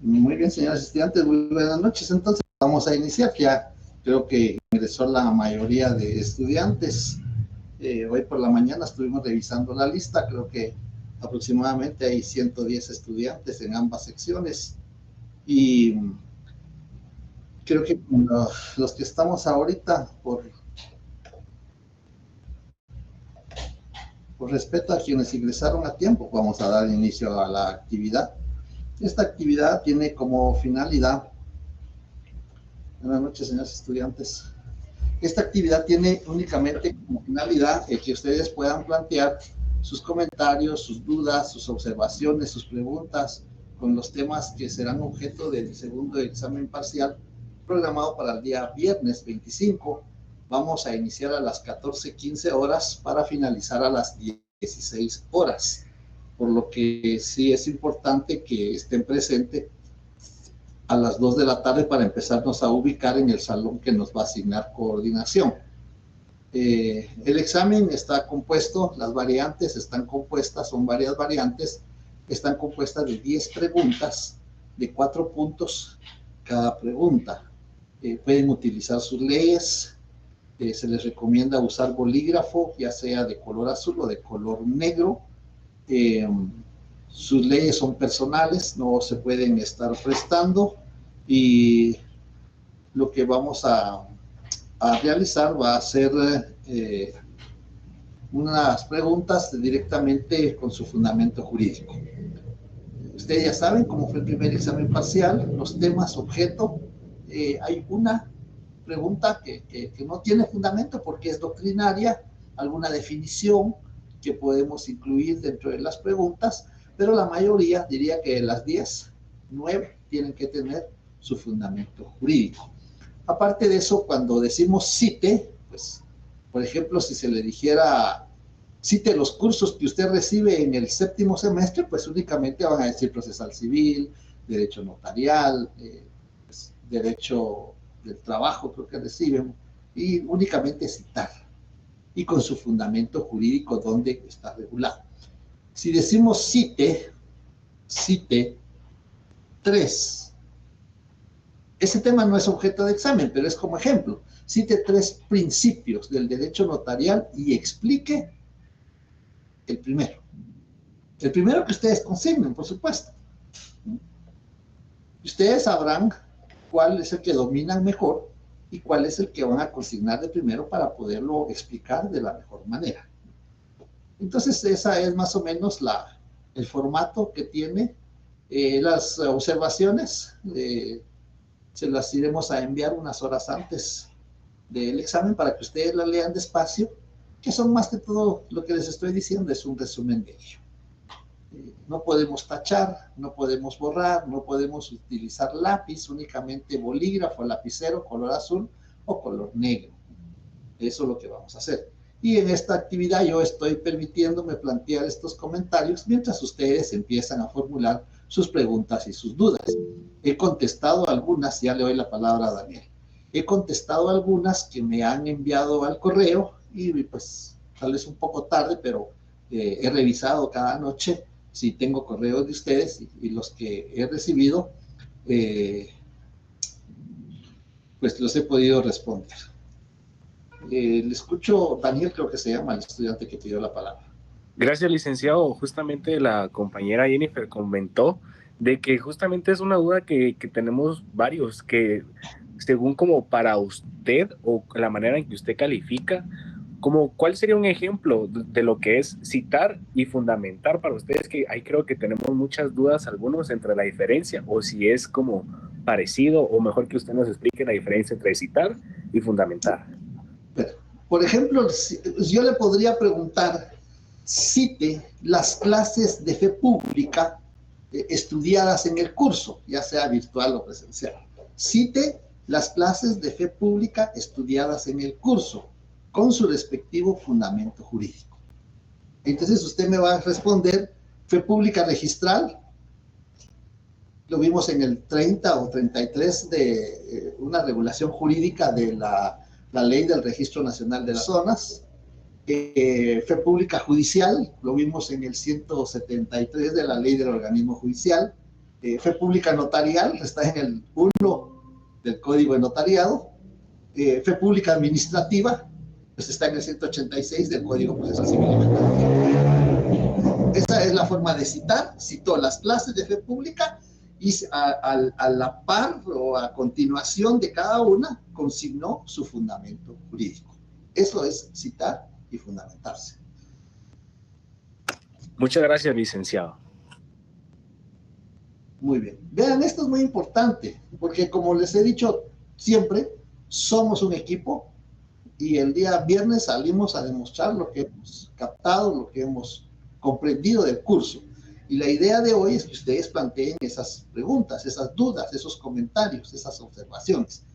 Muy bien, señores estudiantes, muy buenas noches. Entonces, vamos a iniciar. Ya creo que ingresó la mayoría de estudiantes. Hoy por la mañana estuvimos revisando la lista. Creo que aproximadamente hay 110 estudiantes en ambas secciones. Y creo que los que estamos ahorita, por respeto a quienes ingresaron a tiempo, vamos a dar inicio a la actividad. Esta actividad tiene como finalidad. Buenas noches, señores estudiantes. Esta actividad tiene únicamente como finalidad el que ustedes puedan plantear sus comentarios, sus dudas, sus observaciones, sus preguntas con los temas que serán objeto del segundo examen parcial programado para el día viernes 25. Vamos a iniciar a las 14:15 horas para finalizar a las 16 horas, por lo que sí es importante que estén presentes a las 2 de la tarde para empezarnos a ubicar en el salón que nos va a asignar coordinación. El examen está compuesto, las variantes están compuestas, son varias variantes, están compuestas de 10 preguntas, de 4 puntos cada pregunta. Pueden utilizar sus leyes, se les recomienda usar bolígrafo, ya sea de color azul o de color negro. Sus leyes son personales, no se pueden estar prestando, y lo que vamos a realizar va a ser unas preguntas directamente con su fundamento jurídico. Ustedes ya saben cómo fue el primer examen parcial, los temas, objeto. Hay una pregunta que no tiene fundamento porque es doctrinaria, alguna definición que podemos incluir dentro de las preguntas, pero la mayoría, diría que de las 10, 9 tienen que tener su fundamento jurídico. Aparte de eso, cuando decimos cite, pues, por ejemplo, si se le dijera cite los cursos que usted recibe en el 7º semestre, pues únicamente van a decir procesal civil, derecho notarial, pues, derecho del trabajo, creo que reciben, y únicamente citar, y con su fundamento jurídico donde está regulado. Si decimos cite 3, ese tema no es objeto de examen, pero es como ejemplo. Cite 3 principios del derecho notarial y explique el primero. El primero que ustedes consignen, por supuesto. Ustedes sabrán cuál es el que dominan mejor y cuál es el que van a consignar de primero para poderlo explicar de la mejor manera. Entonces, esa es más o menos el formato que tiene. Las observaciones se las iremos a enviar unas horas antes del examen para que ustedes la lean despacio, que son más que todo lo que les estoy diciendo, es un resumen de ello. No podemos tachar, no podemos borrar, no podemos utilizar lápiz, únicamente bolígrafo, lapicero, color azul o color negro. Eso es lo que vamos a hacer. Y en esta actividad yo estoy permitiéndome plantear estos comentarios mientras ustedes empiezan a formular sus preguntas y sus dudas. He contestado algunas, ya le doy la palabra a Daniel. He contestado algunas que me han enviado al correo y pues tal vez un poco tarde, pero he revisado cada noche si tengo correos de ustedes y los que he recibido, pues los he podido responder. Le escucho, Daniel, creo que se llama el estudiante que pidió la palabra. Gracias, licenciado. Justamente la compañera Jennifer comentó de que justamente es una duda que tenemos varios, que según como para usted o la manera en que usted califica, como cuál sería un ejemplo de lo que es citar y fundamentar para ustedes, que ahí creo que tenemos muchas dudas algunos entre la diferencia, o si es como parecido, o mejor que usted nos explique la diferencia entre citar y fundamentar. Por ejemplo, yo le podría preguntar, cite las clases de fe pública estudiadas en el curso, ya sea virtual o presencial. Cite las clases de fe pública estudiadas en el curso, con su respectivo fundamento jurídico. Entonces usted me va a responder, fe pública registral, lo vimos en el 30 o 33 de una regulación jurídica de la ley del Registro Nacional de las Zonas. Fe pública judicial, lo vimos en el 173 de la ley del organismo judicial. Fe pública notarial está en el 1 del Código de Notariado. Fe pública administrativa, pues está en el 186 del Código Procesal Civil y Mercantil. Esa es la forma de citar. Citó las clases de fe pública y a la par o a continuación de cada una consignó su fundamento jurídico. Eso es citar y fundamentarse. Muchas gracias, licenciado. Muy bien. Vean, esto es muy importante, porque como les he dicho siempre, somos un equipo y el día viernes salimos a demostrar lo que hemos captado, lo que hemos comprendido del curso. Y la idea de hoy es que ustedes planteen esas preguntas, esas dudas, esos comentarios, esas observaciones.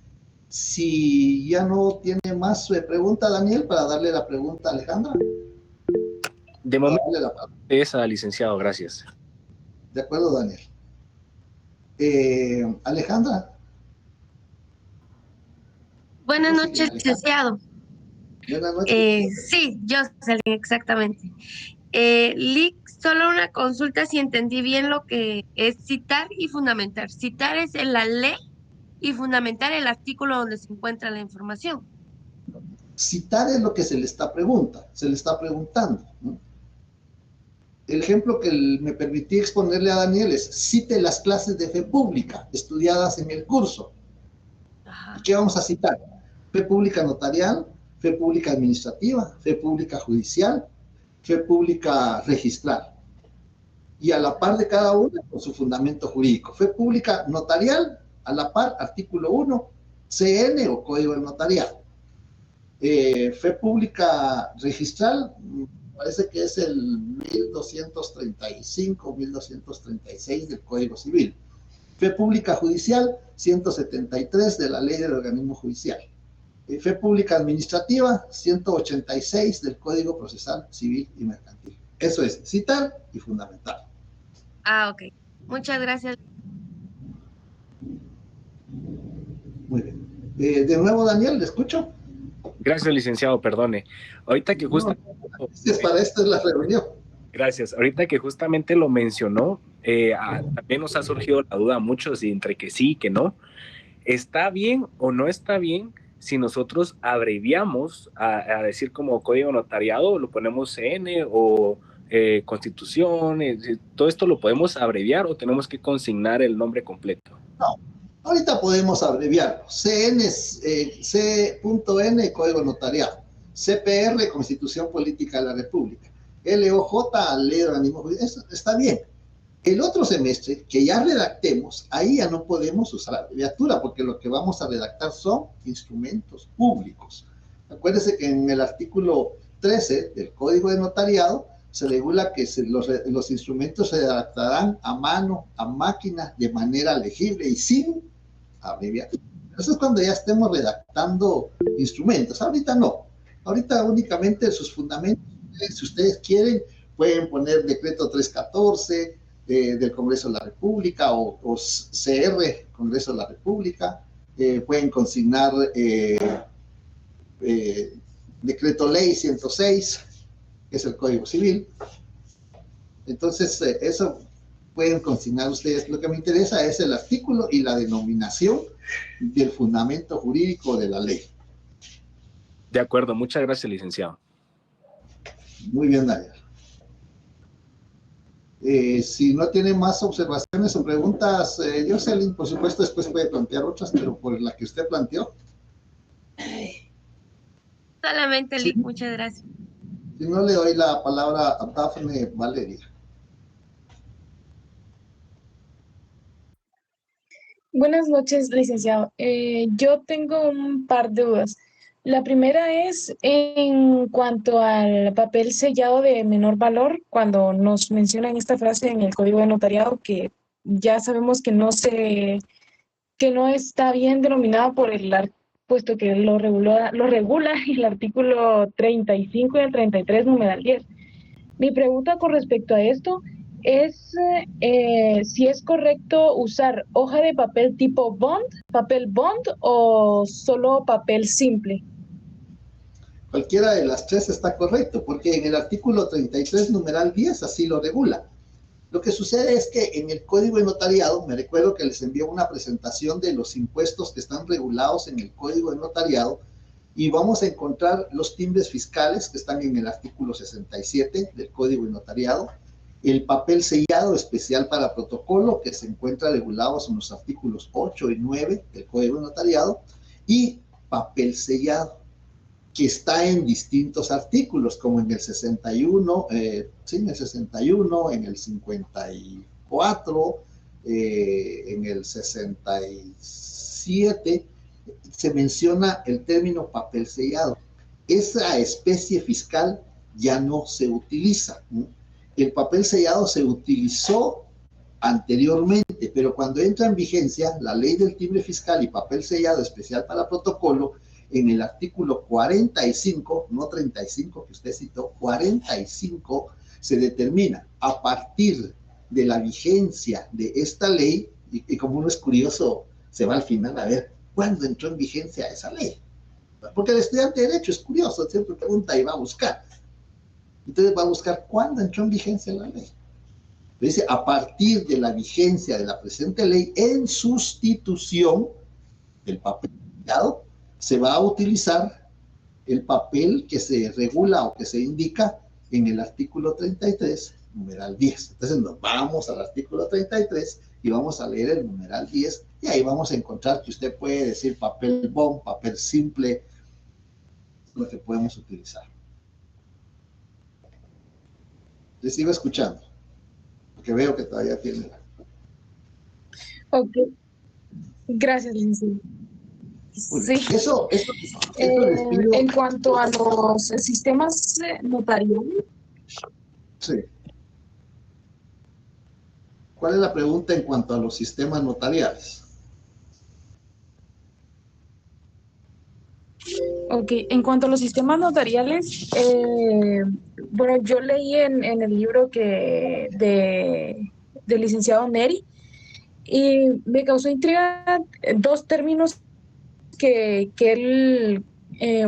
Si ya no tiene más pregunta, Daniel, para darle la pregunta a Alejandra. De momento, esa, licenciado, gracias. De acuerdo, Daniel. Alejandra. Buenas noches, licenciado. Buenas noches. Sí, yo salí exactamente. Lic, solo una consulta si entendí bien lo que es citar y fundamentar. Citar es en la ley y fundamentar el artículo donde se encuentra la información. Citar es lo que se le está preguntando, ¿no? El ejemplo que me permití exponerle a Daniel es: cite las clases de fe pública estudiadas en el curso. Ajá. ¿Qué vamos a citar? Fe pública notarial, fe pública administrativa, fe pública judicial, fe pública registral. Y a la par de cada una con su fundamento jurídico. Fe pública notarial, a la par, artículo 1, CN o Código del Notariado. Fe pública registral, parece que es el 1235, 1236 del Código Civil. Fe pública judicial, 173 de la Ley del Organismo Judicial. Fe pública administrativa, 186 del Código Procesal Civil y Mercantil. Eso es citar y fundamentar. Ah, ok. Muchas gracias. Muy bien. De nuevo, Daniel, ¿le escucho? Gracias, licenciado, perdone. Ahorita que justamente... para esto es la reunión. Gracias. Ahorita que justamente lo mencionó, también nos ha surgido la duda a muchos entre que sí y que no. ¿Está bien o no está bien si nosotros abreviamos a decir como código notariado, lo ponemos CN o Constitución? ¿Todo esto lo podemos abreviar o tenemos que consignar el nombre completo? No. Ahorita podemos abreviarlo. CN es C.N. Código Notariado. CPR, Constitución Política de la República. LOJ, Ley de Organismo Judicial. Eso está bien. El otro semestre, que ya redactemos, ahí ya no podemos usar abreviatura, porque lo que vamos a redactar son instrumentos públicos. Acuérdense que en el artículo 13 del Código de Notariado se regula que los instrumentos se redactarán a mano, a máquina, de manera legible y sin abreviatura. Eso es cuando ya estemos redactando instrumentos. Ahorita no. Ahorita únicamente sus fundamentos, si ustedes quieren, pueden poner decreto 314 del Congreso de la República o CR, Congreso de la República. Pueden consignar decreto ley 106, que es el Código Civil. Entonces, eso pueden consignar ustedes. Lo que me interesa es el artículo y la denominación del fundamento jurídico de la ley. De acuerdo, muchas gracias, licenciado. Muy bien, Daniel. Si no tiene más observaciones o preguntas, Jocelyn, por supuesto, después puede plantear otras, pero por la que usted planteó. Solamente, Sí. Muchas gracias. Si no, le doy la palabra a Dafne Valeria. Buenas noches, licenciado. Yo tengo un par de dudas. La primera es en cuanto al papel sellado de menor valor, cuando nos mencionan esta frase en el Código de Notariado, que ya sabemos que no está bien denominada por puesto que lo regula el artículo 35 y el 33, numeral 10. Mi pregunta con respecto a esto es si es correcto usar hoja de papel tipo papel bond o solo papel simple. Cualquiera de las tres está correcto, porque en el artículo 33, numeral 10, así lo regula. Lo que sucede es que en el Código de Notariado, me recuerdo que les envié una presentación de los impuestos que están regulados en el Código de Notariado, y vamos a encontrar los timbres fiscales que están en el artículo 67 del Código de Notariado, el papel sellado especial para protocolo, que se encuentra regulado en los artículos 8 y 9 del Código de Notariado, y papel sellado, que está en distintos artículos, como en el 61, en el 61, en el 54, en el 67, se menciona el término papel sellado. Esa especie fiscal ya no se utiliza, ¿no? El papel sellado se utilizó anteriormente, pero cuando entra en vigencia la ley del timbre fiscal y papel sellado especial para protocolo, en el artículo 45, no 35 que usted citó, 45, se determina a partir de la vigencia de esta ley, y como uno es curioso, se va al final a ver cuándo entró en vigencia esa ley. Porque el estudiante de Derecho es curioso, siempre pregunta y va a buscar. Entonces va a buscar cuándo entró en vigencia la ley. Dice, a partir de la vigencia de la presente ley, en sustitución del papel sellado, se va a utilizar el papel que se regula o que se indica en el artículo 33, numeral 10. Entonces nos vamos al artículo 33 y vamos a leer el numeral 10, y ahí vamos a encontrar que usted puede decir papel bond, papel simple, lo que podemos utilizar. Les sigo escuchando, porque veo que todavía tiene. Ok, gracias, licenciado. Sí. Eso les pido. En cuanto a los sistemas notariales. Sí. ¿Cuál es la pregunta en cuanto a los sistemas notariales? Ok, en cuanto a los sistemas notariales, bueno, yo leí en el libro del licenciado Neri, y me causó intriga dos términos que él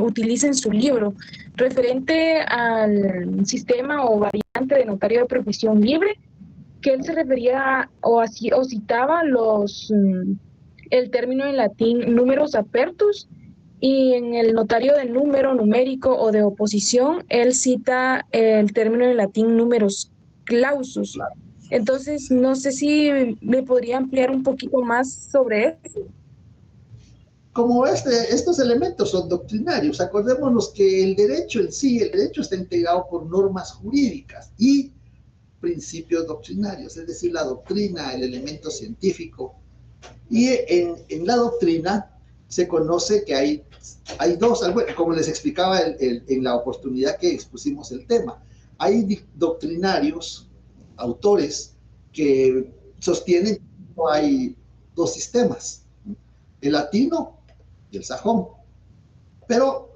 utiliza en su libro, referente al sistema o variante de notario de profesión libre, que él se refería o citaba el término en latín numerus apertus, y en el notario de número numérico o de oposición, él cita el término en latín numerus clausus. Entonces, no sé si me podría ampliar un poquito más sobre eso. Como estos elementos son doctrinarios, acordémonos que el derecho en sí, el derecho está integrado por normas jurídicas y principios doctrinarios, es decir, la doctrina, el elemento científico. Y en la doctrina se conoce que hay dos, como les explicaba en la oportunidad que expusimos el tema, hay doctrinarios, autores, que sostienen que hay dos sistemas, el latino y el sajón, pero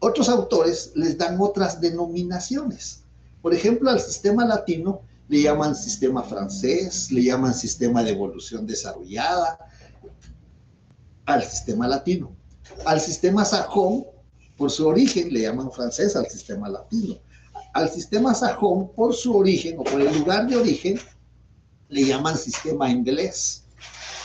otros autores les dan otras denominaciones. Por ejemplo, al sistema latino le llaman sistema francés, le llaman sistema de evolución desarrollada, al sistema latino. Al sistema sajón, por su origen, le llaman francés al sistema latino. Al sistema sajón, por su origen o por el lugar de origen, le llaman sistema inglés.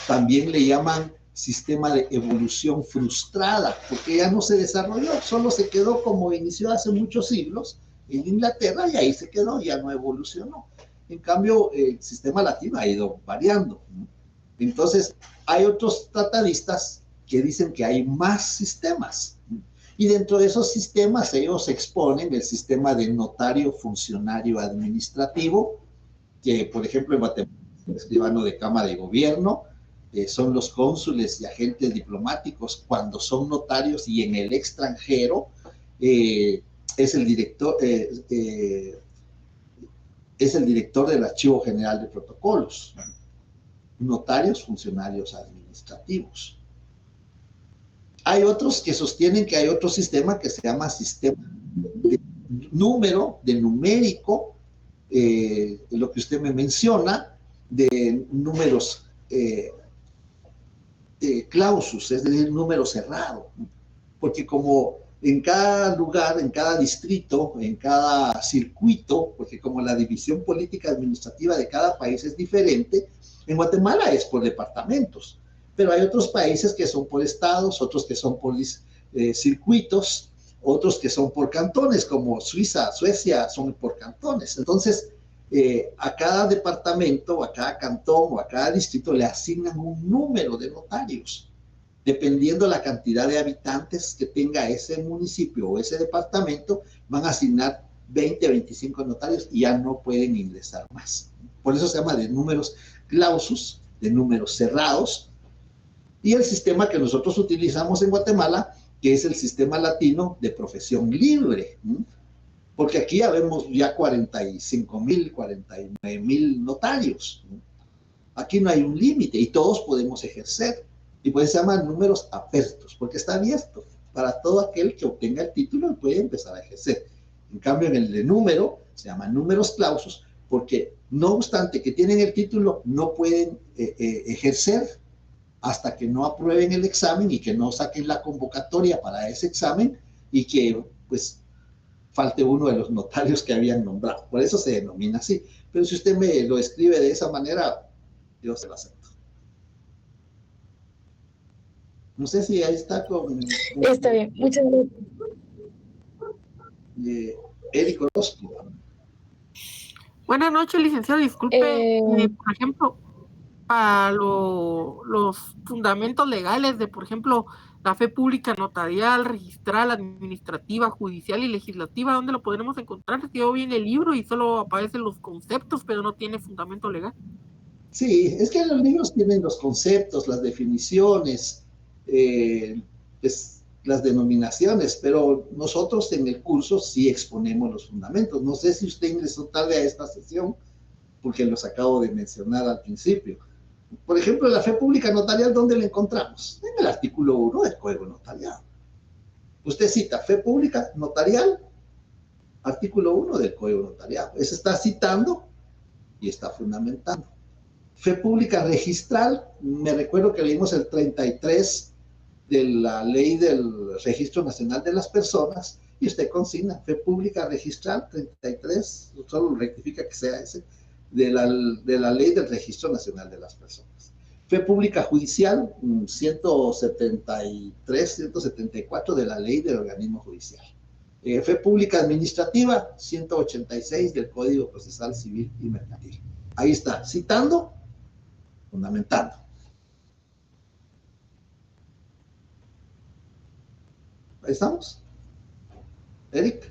También le llaman sistema de evolución frustrada, porque ya no se desarrolló, solo se quedó como inició hace muchos siglos en Inglaterra, y ahí se quedó, ya no evolucionó. En cambio, el sistema latino ha ido variando, ¿no? Entonces, hay otros tratadistas que dicen que hay más sistemas, y dentro de esos sistemas ellos exponen el sistema de notario funcionario administrativo, que por ejemplo en Guatemala es el escribano de Cámara de Gobierno, son los cónsules y agentes diplomáticos cuando son notarios, y en el extranjero es el director del Archivo General de Protocolos. Notarios, funcionarios administrativos. Hay otros que sostienen que hay otro sistema que se llama sistema de número, de numérico, lo que usted me menciona, de números clausus, es decir, número cerrado, porque como en cada lugar, en cada distrito, en cada circuito, porque como la división política administrativa de cada país es diferente, en Guatemala es por departamentos, pero hay otros países que son por estados, otros que son por circuitos, otros que son por cantones, como Suiza, Suecia, son por cantones. Entonces, a cada departamento, a cada cantón o a cada distrito le asignan un número de notarios. Dependiendo la cantidad de habitantes que tenga ese municipio o ese departamento, van a asignar 20 a 25 notarios y ya no pueden ingresar más. Por eso se llama de números clausus, de números cerrados. Y el sistema que nosotros utilizamos en Guatemala, que es el sistema latino de profesión libre, porque aquí ya vemos ya 45,000, 49,000 notarios. Aquí no hay un límite y todos podemos ejercer. Y pues se llaman números apertos, porque está abierto para todo aquel que obtenga el título y puede empezar a ejercer. En cambio, en el de número, se llaman números clausus, porque no obstante que tienen el título, no pueden ejercer hasta que no aprueben el examen y que no saquen la convocatoria para ese examen y que, pues, falte uno de los notarios que habían nombrado. Por eso se denomina así. Pero si usted me lo escribe de esa manera, yo se lo acepto. No sé si ahí está con Está bien, muchas gracias. Eric Orozco. Buenas noches, licenciado. Disculpe, por ejemplo, para los fundamentos legales de, por ejemplo, la fe pública notarial, registral, administrativa, judicial y legislativa, ¿dónde lo podremos encontrar? Si yo vi en el libro y solo aparecen los conceptos, pero no tiene fundamento legal. Sí, es que los libros tienen los conceptos, las definiciones, pues, las denominaciones, pero nosotros en el curso sí exponemos los fundamentos. No sé si usted ingresó tarde a esta sesión, porque los acabo de mencionar al principio. Por ejemplo, la fe pública notarial, ¿dónde la encontramos? En el artículo 1 del Código Notarial. Usted cita fe pública notarial, artículo 1 del Código Notarial. Ese está citando y está fundamentando. Fe pública registral, me recuerdo que leímos el 33 de la ley del Registro Nacional de las Personas, y usted consigna fe pública registral 33, solo rectifica que sea ese, de la ley del Registro Nacional de las Personas. Fe pública judicial 173, 174 de la ley del organismo judicial. Fe pública administrativa 186 del Código Procesal Civil y Mercantil. Ahí está, citando, fundamentando. Ahí estamos. Eric,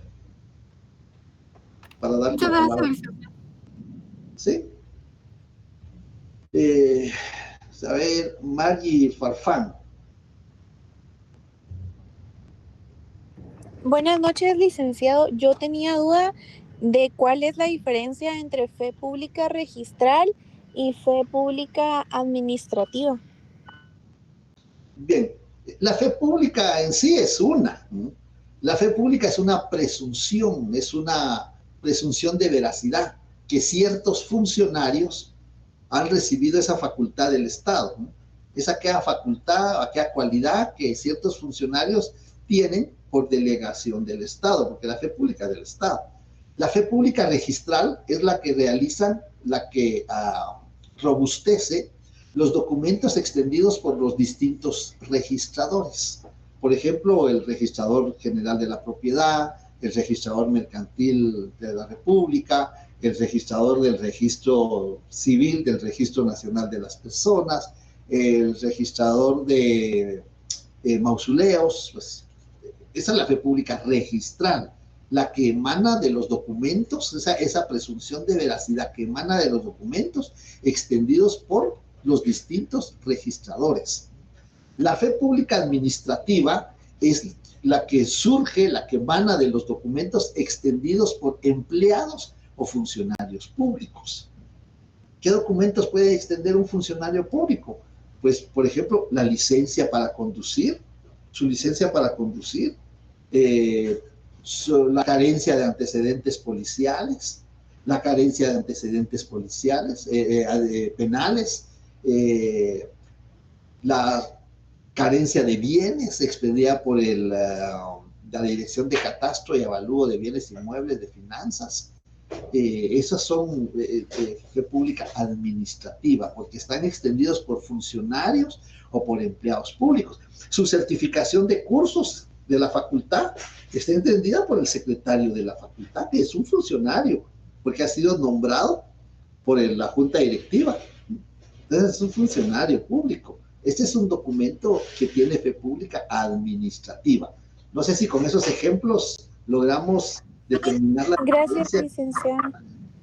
para darle Muchas la gracias, palabra. licenciado. ¿Sí? A ver, Maggie Farfán. Buenas noches, licenciado. Yo tenía duda de cuál es la diferencia entre fe pública registral y fe pública administrativa. Bien, la fe pública en sí es una. La fe pública es una presunción de veracidad, que ciertos funcionarios han recibido esa facultad del Estado. Es aquella facultad, aquella cualidad que ciertos funcionarios tienen por delegación del Estado, porque la fe pública es del Estado. La fe pública registral es la que realizan, la que robustece los documentos extendidos por los distintos registradores. Por ejemplo, el registrador general de la propiedad, el registrador mercantil de la República, el registrador del registro civil, del Registro Nacional de las Personas, el registrador de mausoleos. Pues, esa es la fe pública registral, la que emana de los documentos, esa presunción de veracidad que emana de los documentos extendidos por los distintos registradores. La fe pública administrativa es la que surge, la que emana de los documentos extendidos por empleados o funcionarios públicos. ¿Qué documentos puede extender un funcionario público? Pues, por ejemplo, la licencia para conducir, su licencia para conducir, la carencia de antecedentes policiales, penales, la carencia de bienes expedida por el la Dirección de Catastro y Avalúo de Bienes Inmuebles, de Finanzas. Esas son fe pública administrativa, porque están extendidos por funcionarios o por empleados públicos. Su certificación de cursos de la facultad está entendida por el secretario de la facultad, que es un funcionario, porque ha sido nombrado por la junta directiva. Entonces es un funcionario público. Este es un documento que tiene fe pública administrativa. No sé si con esos ejemplos logramos determinar la Gracias, diferencia. licenciada.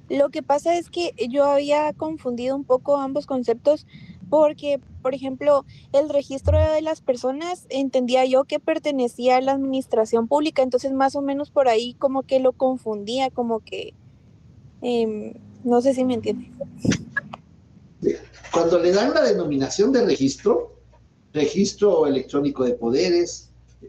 Lo que pasa es que yo había confundido un poco ambos conceptos porque, por ejemplo, el registro de las personas entendía yo que pertenecía a la administración pública, entonces más o menos por ahí como que lo confundía, como que no sé si me entiende. Cuando le dan la denominación de registro, registro electrónico de poderes,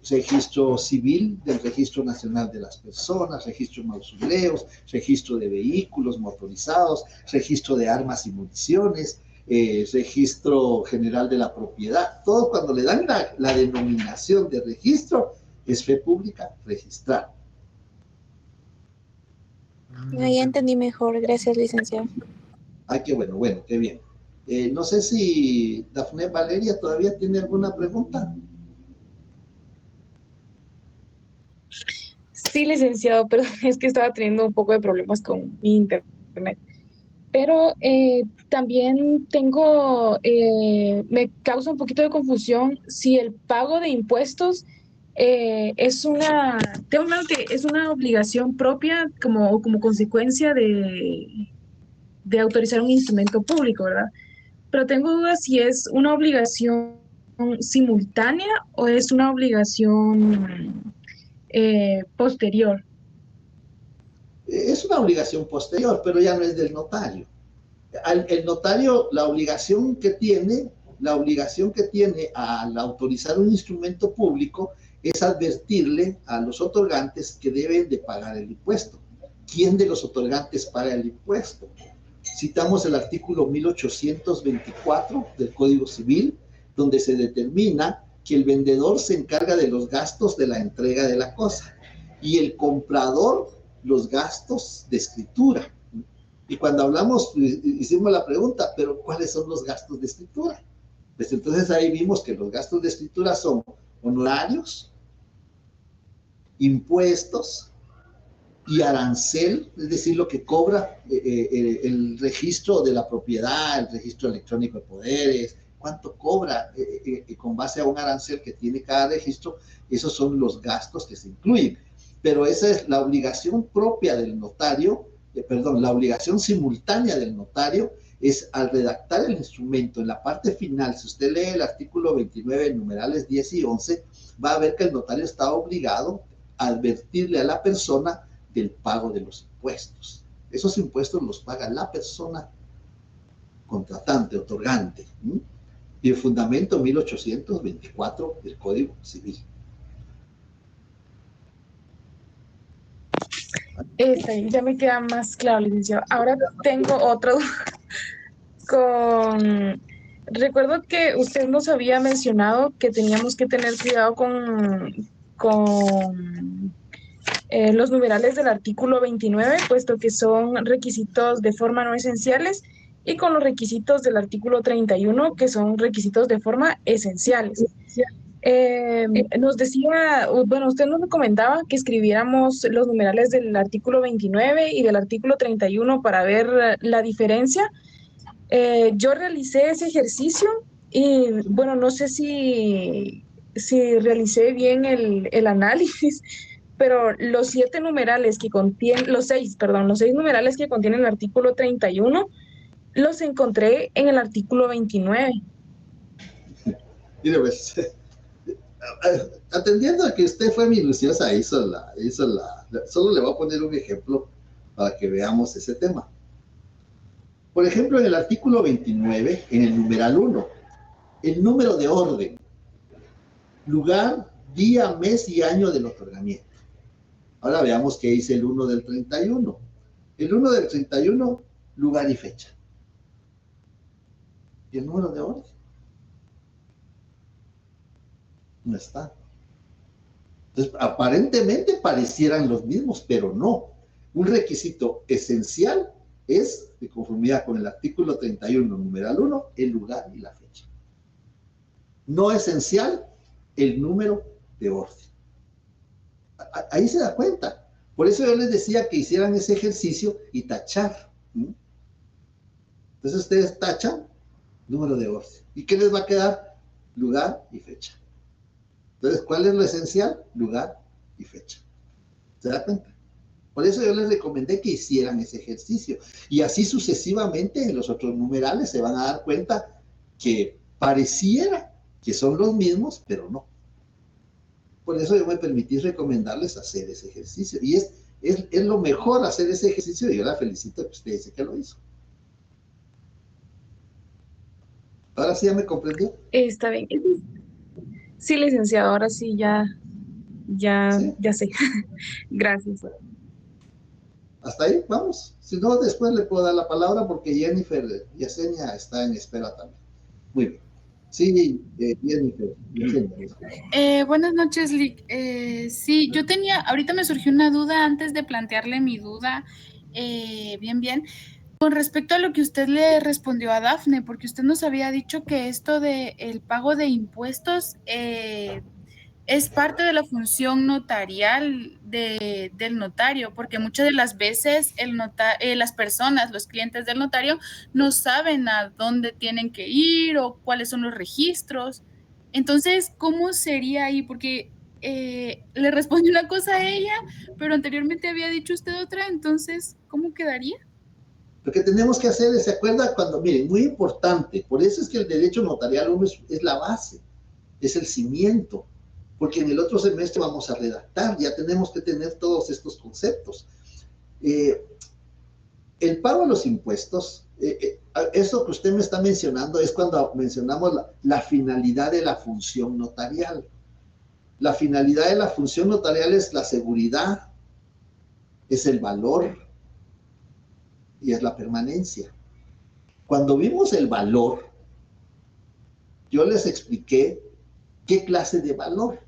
registro civil del Registro Nacional de las Personas, registro de mausoleos, registro de vehículos motorizados, registro de armas y municiones, registro general de la propiedad, todo cuando le dan la denominación de registro es fe pública registrada. Ahí entendí mejor, gracias, licenciado. Ah, qué bueno, qué bien. No sé si Dafne Valeria todavía tiene alguna pregunta. Sí, licenciado, pero es que estaba teniendo un poco de problemas con mi internet. Pero también me causa un poquito de confusión si el pago de impuestos es es una obligación propia como consecuencia de autorizar un instrumento público, ¿verdad? Pero tengo dudas si es una obligación simultánea o es una obligación posterior. Es una obligación posterior, pero ya no es del notario. El notario, la obligación que tiene al autorizar un instrumento público es advertirle a los otorgantes que deben de pagar el impuesto. ¿Quién de los otorgantes paga el impuesto? Citamos el artículo 1824 del Código Civil, donde se determina que el vendedor se encarga de los gastos de la entrega de la cosa y el comprador los gastos de escritura. Y cuando hablamos, hicimos la pregunta, pero ¿cuáles son los gastos de escritura? Pues entonces ahí vimos que los gastos de escritura son honorarios, impuestos y arancel, es decir, lo que cobra el registro de la propiedad, el registro electrónico de poderes, cuánto cobra con base a un arancel que tiene cada registro. Esos son los gastos que se incluyen. Pero esa es la obligación propia del notario, la obligación simultánea del notario es al redactar el instrumento en la parte final. Si usted lee el artículo 29, numerales 10 y 11, va a ver que el notario está obligado a advertirle a la persona del pago de los impuestos. Esos impuestos los paga la persona contratante, otorgante. Y el fundamento 1824 del Código Civil. Ya me queda más claro, licenciado. Ahora tengo otro Recuerdo que usted nos había mencionado que teníamos que tener cuidado con los numerales del artículo 29, puesto que son requisitos de forma no esenciales, y con los requisitos del artículo 31, que son requisitos de forma esenciales. Nos decía, bueno, usted nos recomendaba que escribiéramos los numerales del artículo 29 y del artículo 31 para ver la diferencia. Yo realicé ese ejercicio y, bueno, no sé si realicé bien el análisis, pero los 6 numerales que contienen el artículo 31, los encontré en el artículo 29. Mire, pues, atendiendo a que usted fue minuciosa, solo le voy a poner un ejemplo para que veamos ese tema. Por ejemplo, en el artículo 29, en el numeral 1, el número de orden, lugar, día, mes y año del otorgamiento. Ahora veamos qué dice el 1 del 31. El 1 del 31, lugar y fecha. ¿Y el número de orden? No está. Entonces, aparentemente parecieran los mismos, pero no. Un requisito esencial es, de conformidad con el artículo 31, numeral 1, el lugar y la fecha. No esencial, el número de orden. Ahí se da cuenta. Por eso yo les decía que hicieran ese ejercicio y tachar. Entonces ustedes tachan número de orden. ¿Y qué les va a quedar? Lugar y fecha. Entonces, ¿cuál es lo esencial? Lugar y fecha. ¿Se da cuenta? Por eso yo les recomendé que hicieran ese ejercicio. Y así sucesivamente en los otros numerales se van a dar cuenta que pareciera que son los mismos, pero no. Por eso yo me permití recomendarles hacer ese ejercicio. Y es lo mejor hacer ese ejercicio y yo la felicito que usted dice que lo hizo. ¿Ahora sí ya me comprendió? Está bien. Sí, licenciado, ahora sí ¿Sí? ya sé. Gracias. Hasta ahí, vamos. Si no, después le puedo dar la palabra porque Jennifer Yesenia está en espera también. Muy bien. Sí, Jennifer Yesenia. Buenas noches, Lick. Sí, yo ahorita me surgió una duda antes de plantearle mi duda, bien, con respecto a lo que usted le respondió a Dafne, porque usted nos había dicho que esto de el pago de impuestos es parte de la función notarial del notario, porque muchas de las veces las personas, los clientes del notario, no saben a dónde tienen que ir o cuáles son los registros. Entonces, ¿cómo sería ahí? Porque le respondí una cosa a ella, pero anteriormente había dicho usted otra, entonces, ¿cómo quedaría? Lo que tenemos que hacer es, ¿se acuerda cuando, miren, muy importante, por eso es que el derecho notarial es la base, es el cimiento, porque en el otro semestre vamos a redactar, ya tenemos que tener todos estos conceptos. El pago de los impuestos, eso que usted me está mencionando es cuando mencionamos la finalidad de la función notarial. La finalidad de la función notarial es la seguridad, es el valor y es la permanencia. Cuando vimos el valor, yo les expliqué qué clase de valor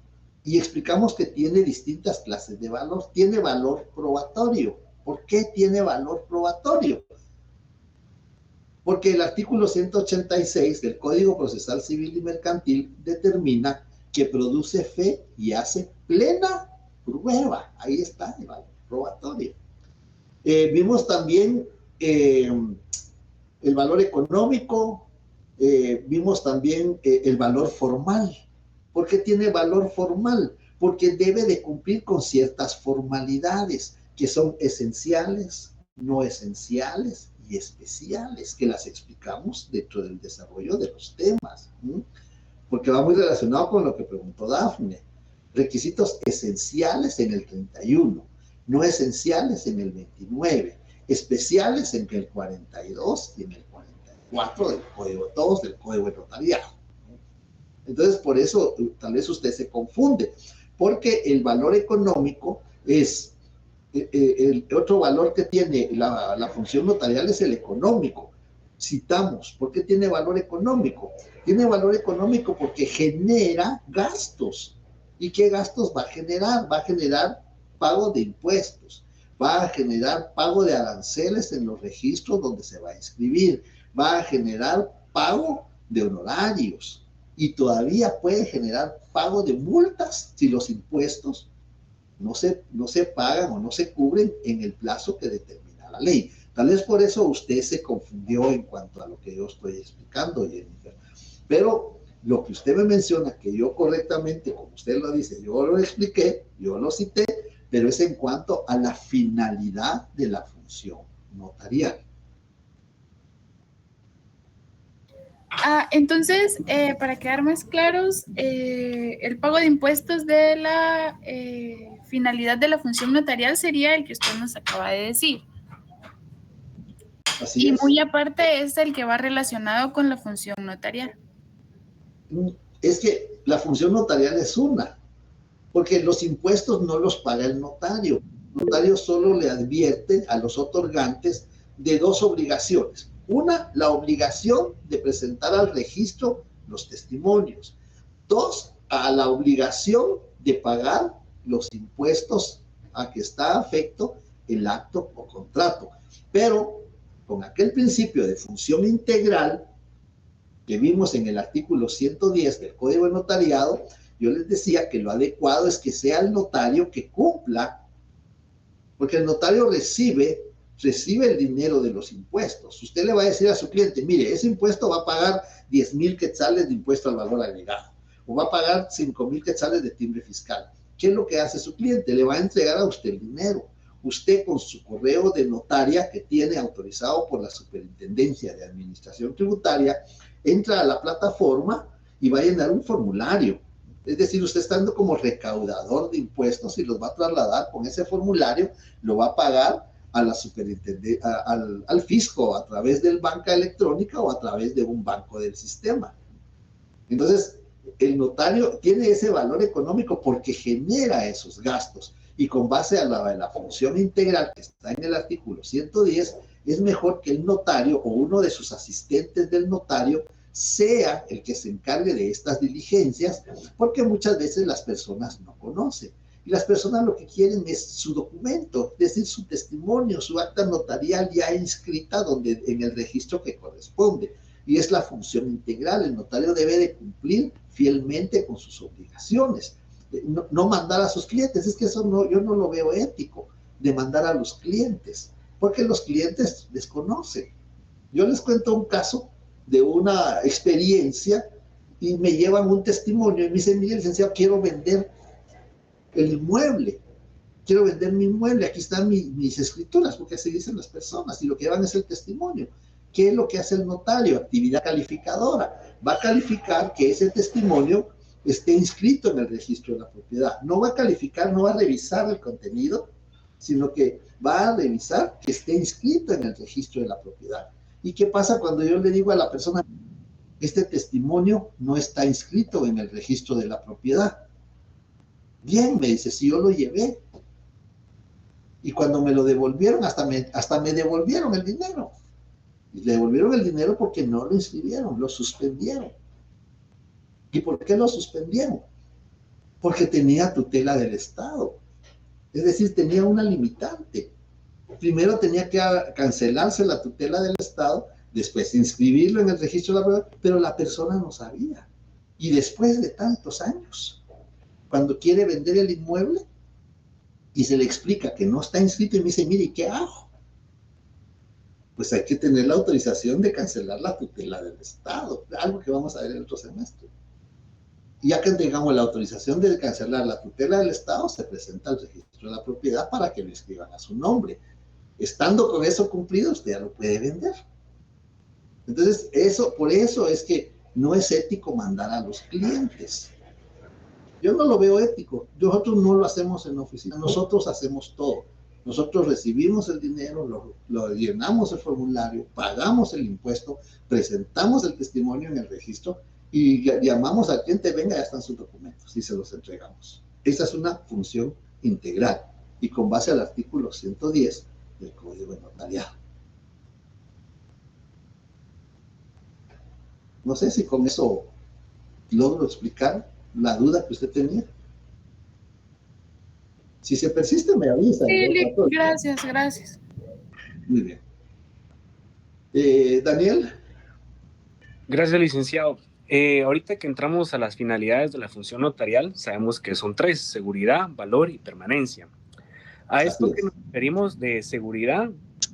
y explicamos que tiene distintas clases de valor. Tiene valor probatorio. ¿Por qué tiene valor probatorio? Porque el artículo 186 del Código Procesal Civil y Mercantil determina que produce fe y hace plena prueba. Ahí está el valor probatorio. Vimos también el valor económico, vimos también el valor formal. ¿Por qué tiene valor formal? Porque debe de cumplir con ciertas formalidades que son esenciales, no esenciales y especiales, que las explicamos dentro del desarrollo de los temas, porque va muy relacionado con lo que preguntó Dafne. Requisitos esenciales en el 31, no esenciales en el 29, especiales en el 42 y en el 44 del Código 2 del Código de Notariado. Entonces, por eso tal vez usted se confunde, porque el valor económico es, el otro valor que tiene la función notarial es el económico. Citamos, ¿por qué tiene valor económico? Tiene valor económico porque genera gastos. ¿Y qué gastos va a generar? Va a generar pago de impuestos, va a generar pago de aranceles en los registros donde se va a inscribir, va a generar pago de honorarios y todavía puede generar pago de multas si los impuestos no se pagan o no se cubren en el plazo que determina la ley. Tal vez por eso usted se confundió en cuanto a lo que yo estoy explicando, Jennifer. Pero lo que usted me menciona, que yo correctamente, como usted lo dice, yo lo expliqué, yo lo cité, pero es en cuanto a la finalidad de la función notarial. Entonces, para quedar más claros, el pago de impuestos de la finalidad de la función notarial sería el que usted nos acaba de decir. Así es. Muy es. aparte es el que va relacionado con la función notarial. Es que la función notarial es una, porque los impuestos no los paga el notario. El notario solo le advierte a los otorgantes de dos obligaciones. Una, la obligación de presentar al registro los testimonios. Dos, a la obligación de pagar los impuestos a que está afecto el acto o contrato. Pero con aquel principio de función integral que vimos en el artículo 110 del Código de Notariado, yo les decía que lo adecuado es que sea el notario que cumpla, porque el notario recibe el dinero de los impuestos. Usted le va a decir a su cliente, mire, ese impuesto va a pagar 10,000 quetzales de impuesto al valor agregado, o va a pagar 5,000 quetzales de timbre fiscal. ¿Qué es lo que hace su cliente? Le va a entregar a usted el dinero. Usted, con su correo de notaria que tiene autorizado por la Superintendencia de Administración Tributaria, entra a la plataforma y va a llenar un formulario. Es decir, usted estando como recaudador de impuestos y los va a trasladar con ese formulario, lo va a pagar a la superintendencia, al fisco, a través del banca electrónica o a través de un banco del sistema. Entonces, el notario tiene ese valor económico porque genera esos gastos, y con base a la función integral que está en el artículo 110, es mejor que el notario o uno de sus asistentes del notario sea el que se encargue de estas diligencias, porque muchas veces las personas no conocen. Y las personas lo que quieren es su documento, es decir, su testimonio, su acta notarial ya inscrita en el registro que corresponde. Y es la función integral. El notario debe de cumplir fielmente con sus obligaciones. No mandar a sus clientes, es que eso yo no lo veo ético, de mandar a los clientes, porque los clientes desconocen. Yo les cuento un caso de una experiencia y me llevan un testimonio y me dicen, mire, licenciado, quiero vender el inmueble, quiero vender mi inmueble, aquí están mis escrituras, porque así dicen las personas, y lo que llevan es el testimonio. ¿Qué es lo que hace el notario? Actividad calificadora. Va a calificar que ese testimonio esté inscrito en el registro de la propiedad. No va a calificar, no va a revisar el contenido, sino que va a revisar que esté inscrito en el registro de la propiedad. ¿Y qué pasa cuando yo le digo a la persona, este testimonio no está inscrito en el registro de la propiedad? Bien, me dice, si yo lo llevé. Y cuando me lo devolvieron, hasta me devolvieron el dinero. Y le devolvieron el dinero porque no lo inscribieron, lo suspendieron. ¿Y por qué lo suspendieron? Porque tenía tutela del Estado. Es decir, tenía una limitante. Primero tenía que cancelarse la tutela del Estado, después inscribirlo en el registro de la propiedad, pero la persona no sabía. Y después de tantos años, cuando quiere vender el inmueble y se le explica que no está inscrito, y me dice, mire, ¿qué hago? Pues hay que tener la autorización de cancelar la tutela del Estado, algo que vamos a ver el otro semestre. Y ya que tengamos la autorización de cancelar la tutela del Estado, se presenta al registro de la propiedad para que lo inscriban a su nombre. Estando con eso cumplido, usted ya lo puede vender. Entonces, por eso es que no es ético mandar a los clientes. Yo no lo veo ético. Nosotros no lo hacemos en la oficina, nosotros hacemos todo. Nosotros recibimos el dinero, lo llenamos el formulario, pagamos el impuesto, presentamos el testimonio en el registro y llamamos al cliente, venga, ya están sus documentos y se los entregamos. Esa es una función integral y con base al artículo 110 del Código de Notariado. No sé si con eso logro explicar la duda que usted tenía. Si se persiste, me avisa. Sí, gracias. Muy bien. Daniel. Gracias, licenciado. Ahorita que entramos a las finalidades de la función notarial, sabemos que son 3: seguridad, valor y permanencia. A esto que nos referimos de seguridad,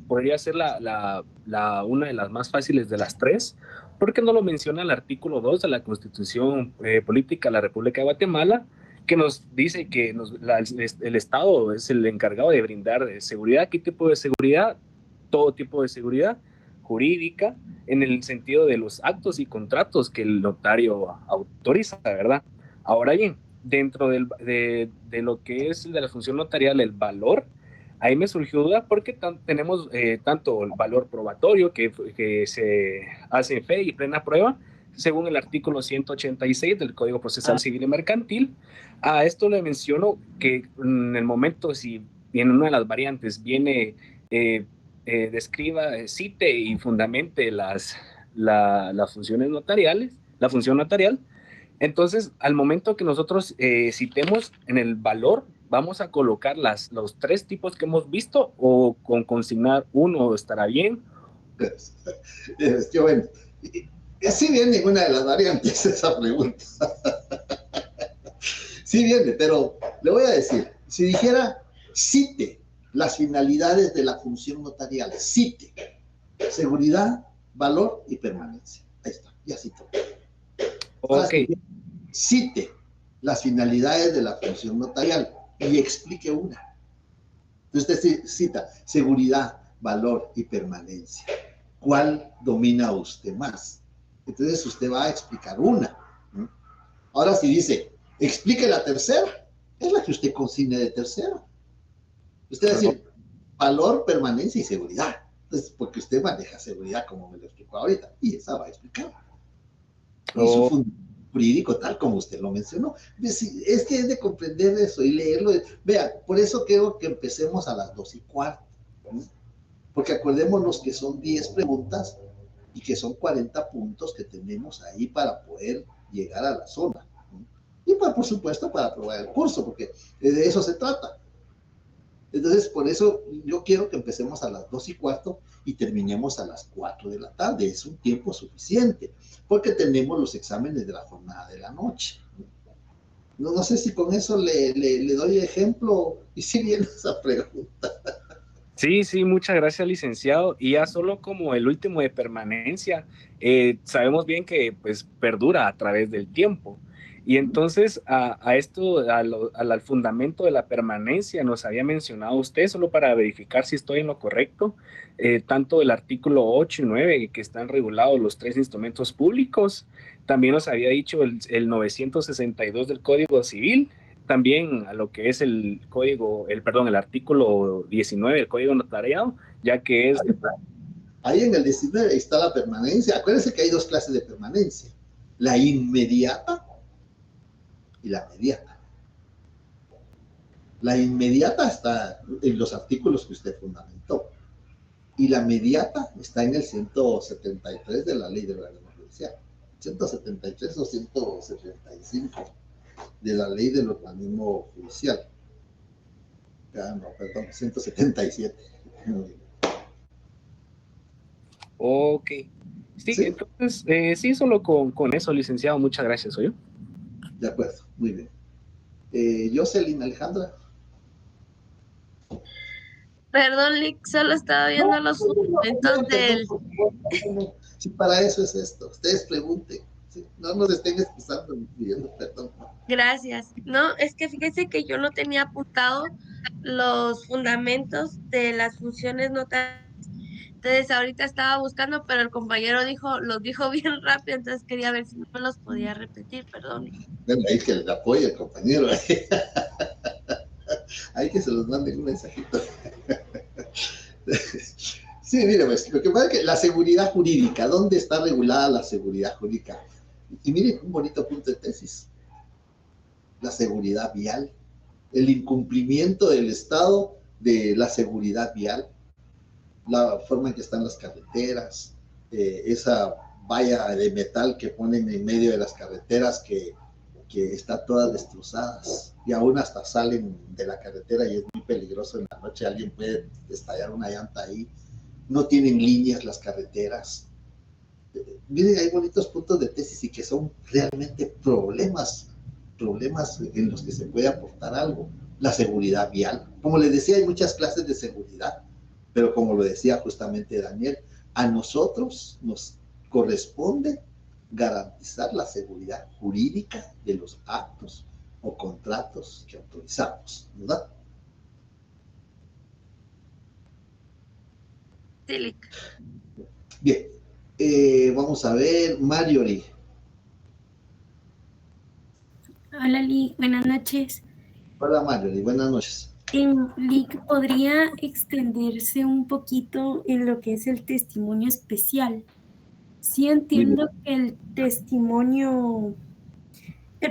podría ser una de las más fáciles de las 3, porque nos lo menciona el artículo 2 de la Constitución Política de la República de Guatemala, que nos dice que el Estado es el encargado de brindar seguridad. ¿Qué tipo de seguridad? Todo tipo de seguridad jurídica, en el sentido de los actos y contratos que el notario autoriza, ¿verdad? Ahora bien, dentro de lo que es de la función notarial, el valor, ahí me surgió duda porque tenemos tanto el valor probatorio que se hace en fe y plena prueba, según el artículo 186 del Código Procesal Civil y Mercantil. A esto le menciono que en el momento, si en una de las variantes viene, describa, cite y fundamente las funciones notariales, la función notarial, entonces al momento que nosotros citemos en el valor, ¿vamos a colocar los 3 tipos que hemos visto o con consignar uno estará bien? Yo, bueno, sí viene ninguna de las variantes esa pregunta. Sí viene, pero le voy a decir, si dijera, cite las finalidades de la función notarial, cite seguridad, valor y permanencia. Ahí está, ya cito. Ok. Cite las finalidades de la función notarial y explique una. Entonces usted cita seguridad, valor y permanencia. ¿Cuál domina usted más? Entonces usted va a explicar una. Ahora si dice, explique la tercera, es la que usted consigne de tercera. Usted va a decir, valor, permanencia y seguridad. Entonces, porque usted maneja seguridad como me lo explicó ahorita, y esa va a explicar. Y su fundamento jurídico, tal como usted lo mencionó. Es que es de comprender eso y leerlo. Vea, por eso quiero que empecemos a las 2:15. Porque acordémonos que son 10 preguntas y que son 40 puntos que tenemos ahí para poder llegar a la zona. Y por supuesto para aprobar el curso, porque de eso se trata. Entonces, por eso yo quiero que empecemos a las 2:15 y terminemos a las 4 de la tarde. Es un tiempo suficiente, porque tenemos los exámenes de la jornada de la noche. No sé si con eso le doy ejemplo y si viene esa pregunta. Sí, muchas gracias, licenciado. Y ya solo como el último de permanencia, sabemos bien que pues perdura a través del tiempo. Y entonces al fundamento de la permanencia nos había mencionado usted, solo para verificar si estoy en lo correcto, tanto el artículo 8 y 9 que están regulados los 3 instrumentos públicos, también nos había dicho el 962 del Código Civil, también a lo que es el artículo 19 del Código Notariado, ya que es... Ahí en el 19 está la permanencia. Acuérdense que hay 2 clases de permanencia, la inmediata y la mediata. La inmediata está en los artículos que usted fundamentó y la mediata está en el 173 de la Ley de Organismo Judicial, 173 o 175 de la Ley del Organismo Judicial. No, perdón, 177. Ok. Sí, entonces, sí, solo con eso, licenciado, muchas gracias, ¿oye? De acuerdo, muy bien. Jocelyn Alejandra. Perdón, Lick, solo estaba viendo los fundamentos del... Sí, para eso es esto. Ustedes pregunten. ¿Sí? No nos estén excusando ni pidiendo perdón. Gracias. No, es que fíjese que yo no tenía apuntado los fundamentos de las funciones notariales. Entonces ahorita estaba buscando, pero el compañero los dijo bien rápido, entonces quería ver si no me los podía repetir, perdón. Bueno, ahí que le apoye el compañero. Hay que se los manden un mensajito. Sí, mire, pues, lo que pasa es que la seguridad jurídica, ¿dónde está regulada la seguridad jurídica? Y mire un bonito punto de tesis. La seguridad vial, el incumplimiento del Estado de la seguridad vial, la forma en que están las carreteras, esa valla de metal que ponen en medio de las carreteras que está todas destrozadas y aún hasta salen de la carretera y es muy peligroso en la noche, alguien puede estallar una llanta ahí, no tienen líneas las carreteras. Miren, hay bonitos puntos de tesis y que son realmente problemas en los que se puede aportar algo. La seguridad vial, como les decía, hay muchas clases de seguridad, pero como lo decía justamente Daniel, a nosotros nos corresponde garantizar la seguridad jurídica de los actos o contratos que autorizamos, ¿verdad? Sí, Lick. Bien, vamos a ver, Marjorie. Hola, Lick, buenas noches. Hola, Marjorie, buenas noches. Lick, ¿podría extenderse un poquito en lo que es el testimonio especial? Sí entiendo que el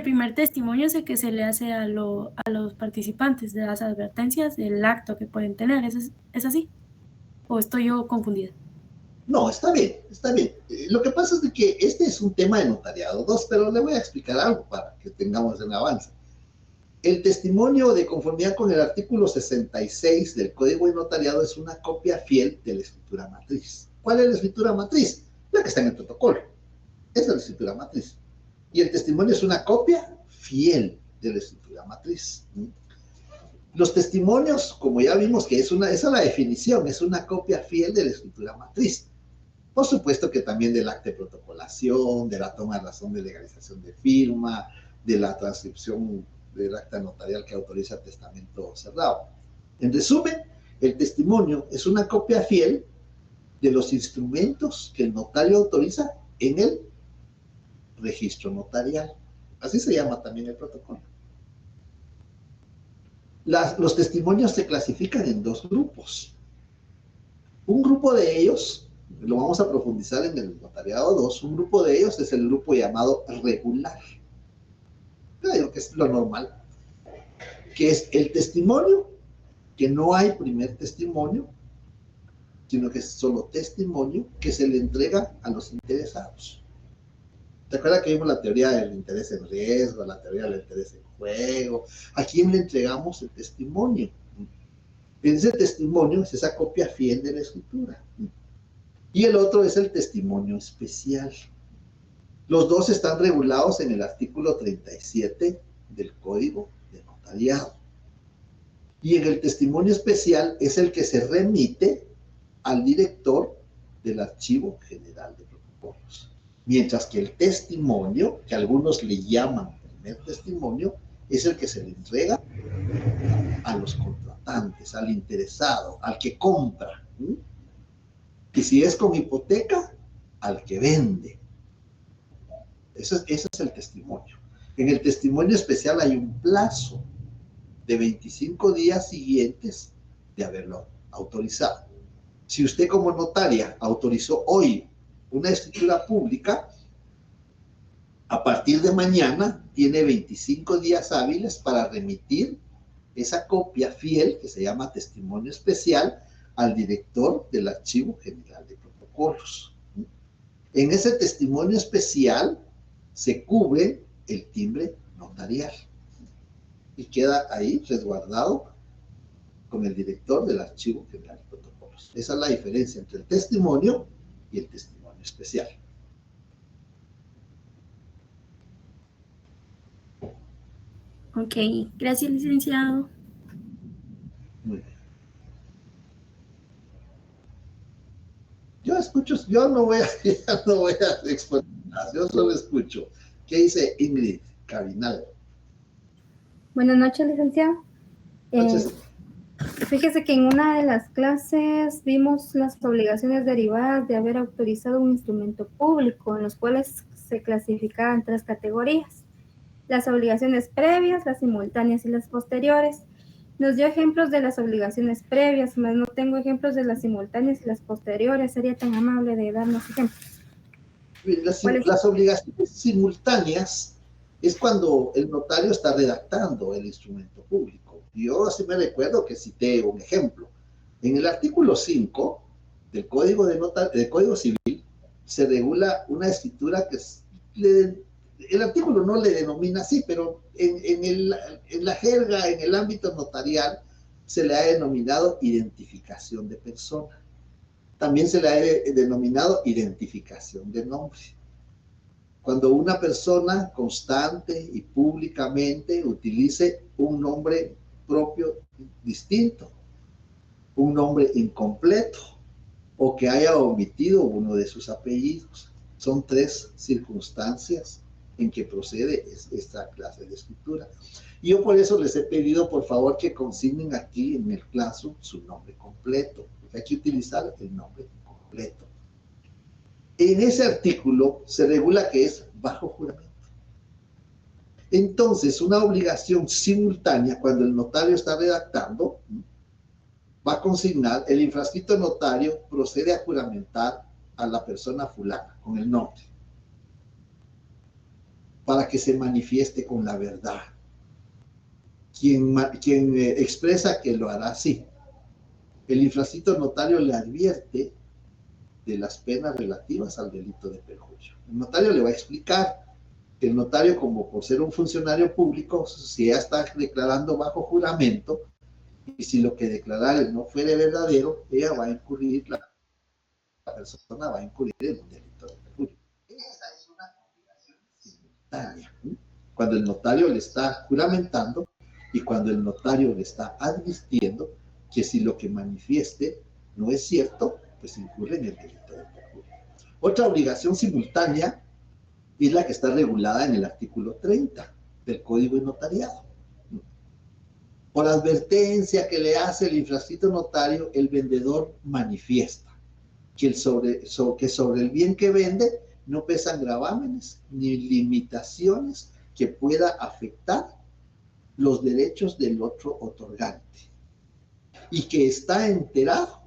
primer testimonio es el que se le hace a los participantes de las advertencias del acto que pueden tener. ¿Es así? ¿O estoy yo confundida? No, está bien, está bien. Lo que pasa es de que este es un tema de notariado 2, pero le voy a explicar algo para que tengamos un avance. El testimonio de conformidad con el artículo 66 del Código de Notariado es una copia fiel de la escritura matriz. ¿Cuál es la escritura matriz? La que está en el protocolo. Esa es la escritura matriz. Y el testimonio es una copia fiel de la escritura matriz. Los testimonios, como ya vimos que esa es la definición, es una copia fiel de la escritura matriz. Por supuesto que también del acta de protocolación, de la toma de razón de legalización de firma, de la transcripción del acta notarial que autoriza el testamento cerrado. En resumen, el testimonio es una copia fiel de los instrumentos que el notario autoriza en el registro notarial. Así se llama también el protocolo. Los testimonios se clasifican en dos grupos. Un grupo de ellos, lo vamos a profundizar en el notariado 2, un grupo de ellos es el grupo llamado regular. Yo digo que es lo normal, que es el testimonio, que no hay primer testimonio, sino que es solo testimonio que se le entrega a los interesados. ¿Te acuerdas que vimos la teoría del interés en riesgo, la teoría del interés en juego? ¿A quién le entregamos el testimonio? En ese testimonio es esa copia fiel de la escritura. Y el otro es el testimonio especial. Los dos están regulados en el artículo 37 del Código de Notariado. Y en el testimonio especial es el que se remite al director del Archivo General de Protocolos. Mientras que el testimonio, que algunos le llaman primer testimonio, es el que se le entrega a los contratantes, al interesado, al que compra. Y si es con hipoteca, al que vende. Ese es el testimonio. En el testimonio especial hay un plazo de 25 días siguientes de haberlo autorizado. Si usted como notaria autorizó hoy una escritura pública, a partir de mañana tiene 25 días hábiles para remitir esa copia fiel, que se llama testimonio especial, al director del Archivo General de Protocolos. En ese testimonio especial se cubre el timbre notarial y queda ahí resguardado con el director del Archivo General de Protocolos. Esa es la diferencia entre el testimonio y el testimonio especial. Ok, gracias, licenciado. Muy bien. Yo escucho, yo no voy a exponer más, yo solo escucho. ¿Qué dice Ingrid Cabinal? Buenas noches, licenciado. Fíjese que en una de las clases vimos las obligaciones derivadas de haber autorizado un instrumento público, en los cuales se clasificaban 3 categorías: las obligaciones previas, las simultáneas y las posteriores. Nos dio ejemplos de las obligaciones previas, mas no tengo ejemplos de las simultáneas y las posteriores. ¿Sería tan amable de darnos ejemplos? Las obligaciones simultáneas es cuando el notario está redactando el instrumento público. Yo así me recuerdo que cité un ejemplo. En el artículo 5 del Código del Código Civil se regula una escritura que el artículo no le denomina así, pero en la jerga, en el ámbito notarial, se le ha denominado identificación de persona. También se le ha denominado identificación de nombre. Cuando una persona constante y públicamente utilice un nombre propio distinto, un nombre incompleto, o que haya omitido uno de sus apellidos. Son 3 circunstancias en que procede esta clase de escritura. Y yo por eso les he pedido, por favor, que consignen aquí en el classroom su nombre completo, porque hay que utilizar el nombre completo. En ese artículo se regula que es bajo juramento. Entonces, una obligación simultánea, cuando el notario está redactando, va a consignar, el infrascrito notario procede a juramentar a la persona fulana, con el nombre, para que se manifieste con la verdad. Quien expresa que lo hará así. El infrascrito notario le advierte de las penas relativas al delito de perjurio. El notario le va a explicar El notario, como por ser un funcionario público, si ya está declarando bajo juramento, y si lo que declarare no fuere verdadero, ella va a incurrir, la persona va a incurrir en un delito de perjurio. Esa es una obligación simultánea. Cuando el notario le está juramentando y cuando el notario le está advirtiendo que si lo que manifieste no es cierto, pues incurre en el delito de perjurio. Otra obligación simultánea es la que está regulada en el artículo 30 del Código de Notariado. Por advertencia que le hace el infrascrito notario, el vendedor manifiesta que sobre el bien que vende no pesan gravámenes ni limitaciones que pueda afectar los derechos del otro otorgante y que está enterado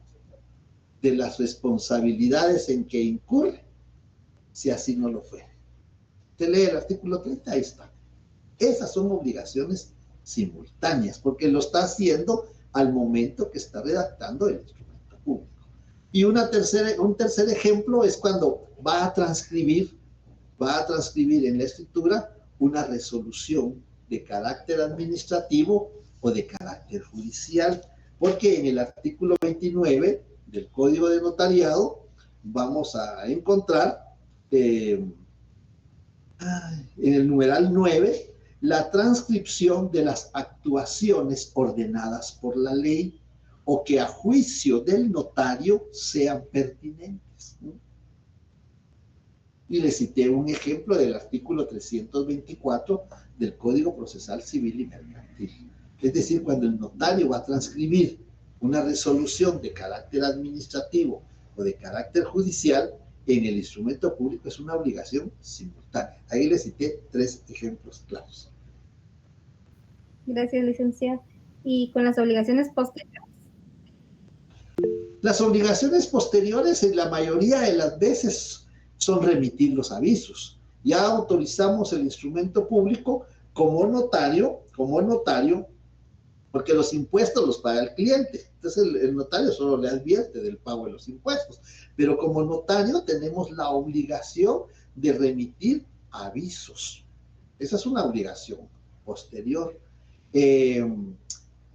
de las responsabilidades en que incurre si así no lo fuere. Usted lee el artículo 30, ahí está. Esas son obligaciones simultáneas, porque lo está haciendo al momento que está redactando el instrumento público. Y un tercer ejemplo es cuando va a transcribir en la escritura una resolución de carácter administrativo o de carácter judicial, porque en el artículo 29 del Código de Notariado vamos a encontrar en el numeral 9 la transcripción de las actuaciones ordenadas por la ley o que a juicio del notario sean pertinentes. Y le cité un ejemplo del artículo 324 del Código Procesal Civil y Mercantil. Es decir, cuando el notario va a transcribir una resolución de carácter administrativo o de carácter judicial, en el instrumento público es una obligación simultánea. Ahí le cité 3 ejemplos claros. Gracias, licenciado. ¿Y con las obligaciones posteriores? Las obligaciones posteriores en la mayoría de las veces son remitir los avisos. Ya autorizamos el instrumento público como notario, porque los impuestos los paga el cliente. Entonces el notario solo le advierte del pago de los impuestos. Pero como notario tenemos la obligación de remitir avisos. Esa es una obligación posterior. En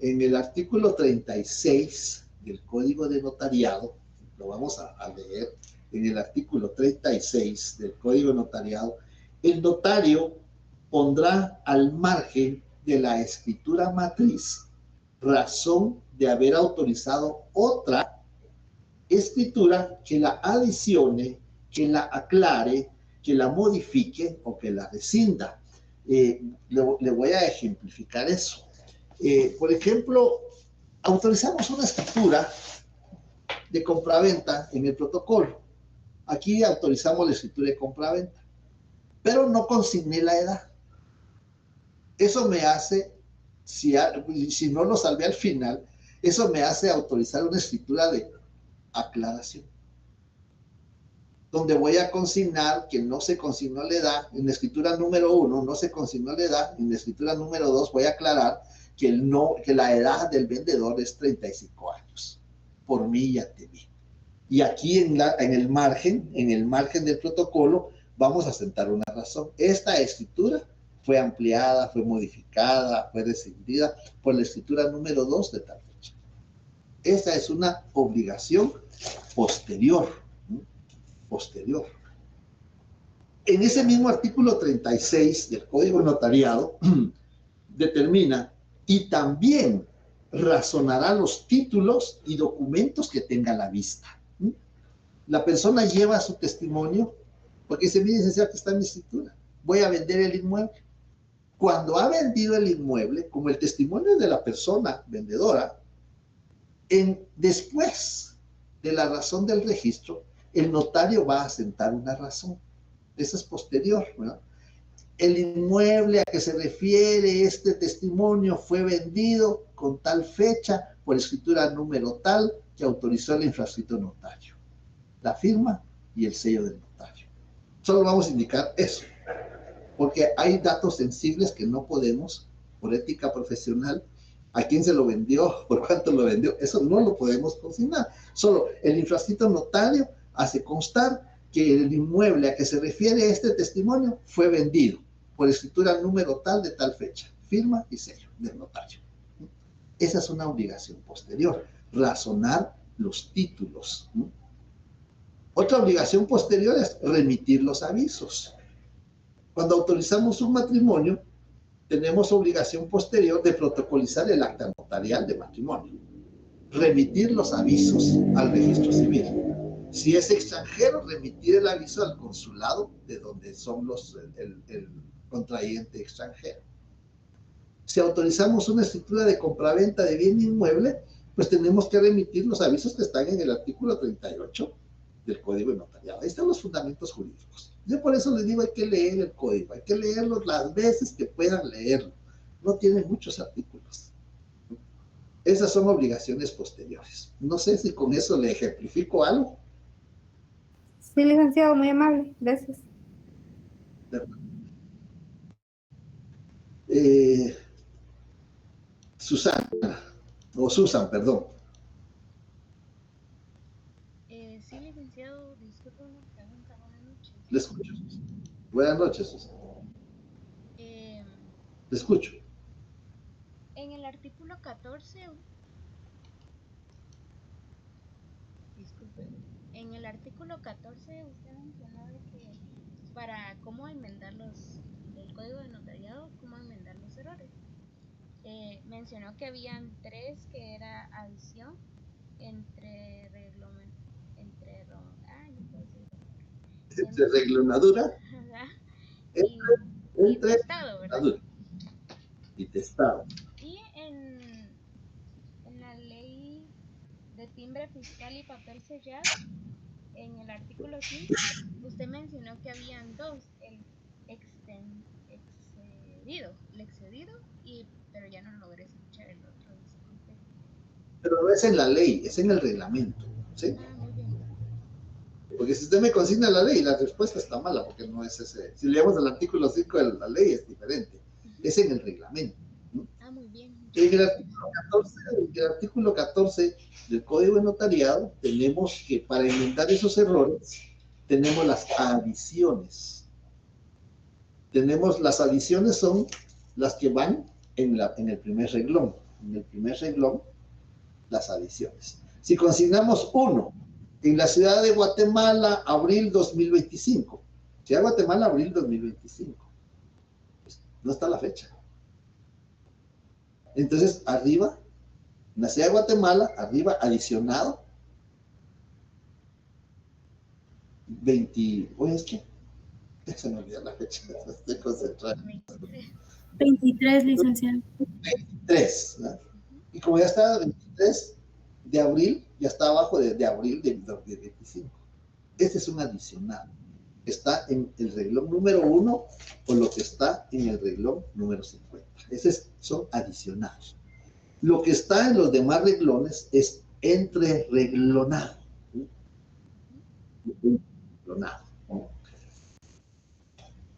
el artículo 36 del Código de Notariado, lo vamos a leer, en el artículo 36 del Código de Notariado, el notario pondrá al margen de la escritura matriz razón de haber autorizado otra escritura que la adicione, que la aclare, que la modifique o que la rescinda. Le voy a ejemplificar eso. Por ejemplo, autorizamos una escritura de compraventa en el protocolo. Aquí autorizamos la escritura de compraventa, pero no consigné la edad. Eso me hace, si no lo salvé al final, eso me hace autorizar una escritura de aclaración, donde voy a consignar que no se consignó la edad. En la escritura número 1 no se consignó la edad, en la escritura número 2 voy a aclarar que la edad del vendedor es 35 años, por mí y ante mí. Y aquí en el margen del protocolo vamos a sentar una razón. Esta escritura fue ampliada, fue modificada, fue rescindida por la escritura número 2 de tal fecha. Esta es una obligación posterior. En ese mismo artículo 36 del Código de Notariado determina y también razonará los títulos y documentos que tenga a la vista. La persona lleva su testimonio porque dice, mire, licenciado, que está en mi escritura, voy a vender el inmueble. Cuando ha vendido el inmueble, como el testimonio de la persona vendedora, después de la razón del registro, el notario va a asentar una razón. Esa es posterior, ¿verdad? El inmueble a que se refiere este testimonio fue vendido con tal fecha por escritura número tal que autorizó el infrascrito notario. La firma y el sello del notario. Solo vamos a indicar eso, porque hay datos sensibles que no podemos, por ética profesional, a quién se lo vendió, por cuánto lo vendió, eso no lo podemos consignar. Solo el infrascrito notario hace constar que el inmueble a que se refiere este testimonio fue vendido por escritura número tal de tal fecha, firma y sello del notario. Esa es una obligación posterior, razonar los títulos. Otra obligación posterior es remitir los avisos. Cuando autorizamos un matrimonio, tenemos obligación posterior de protocolizar el acta notarial de matrimonio, remitir los avisos al registro civil. Si es extranjero, remitir el aviso al consulado de donde son el contrayente extranjero. Si autorizamos una escritura de compraventa de bien inmueble, pues tenemos que remitir los avisos que están en el artículo 38 del Código de Notariado. Ahí están los fundamentos jurídicos. Yo por eso les digo, hay que leer el código, hay que leerlo las veces que puedan leerlo. No tiene muchos artículos. Esas son obligaciones posteriores. No sé si con eso le ejemplifico algo. Sí, licenciado, muy amable. Gracias. Susan, perdón. Sí, licenciado, disculpe una pregunta. Buenas noches. Le escucho, Susan. Buenas noches, Susan. Le escucho. En el artículo 14, disculpe, en el artículo 14 usted mencionó de que para cómo enmendar el código de notariado, cómo enmendar los errores. Mencionó que habían 3, que era adición entre reglonadura y testado, ¿verdad? Y testado. Y en la ley de timbre fiscal y papel sellado, en el artículo 5, usted mencionó que habían 2, el excedido, pero ya no logré escuchar el otro, disculpe. Pero no es en la ley, es en el reglamento, ¿sí? Muy bien. Porque si usted me consigna la ley, la respuesta está mala, porque no es ese. Si leemos el artículo 5 de la ley, es diferente. Es en el reglamento. Muy bien. En el artículo 14 del Código de Notariado, tenemos que para enmendar esos errores, tenemos las adiciones. Las adiciones son las que van en el primer reglón. En el primer reglón, las adiciones. Si consignamos 1, en la ciudad de Guatemala, abril 2025. Ciudad de Guatemala, abril 2025. Pues no está la fecha. Entonces, arriba, en la ciudad de Guatemala, arriba, adicionado, 20, oye, es que se me olvidó la fecha, estoy concentrado. 23, licenciado. 23, ¿no? Y como ya está 23 de abril, ya está abajo de abril de 2025. Este es un adicional. Está en el reglón número 1 o lo que está en el reglón número 50. Esos son adicionados. Lo que está en los demás reglones es entrereglonado.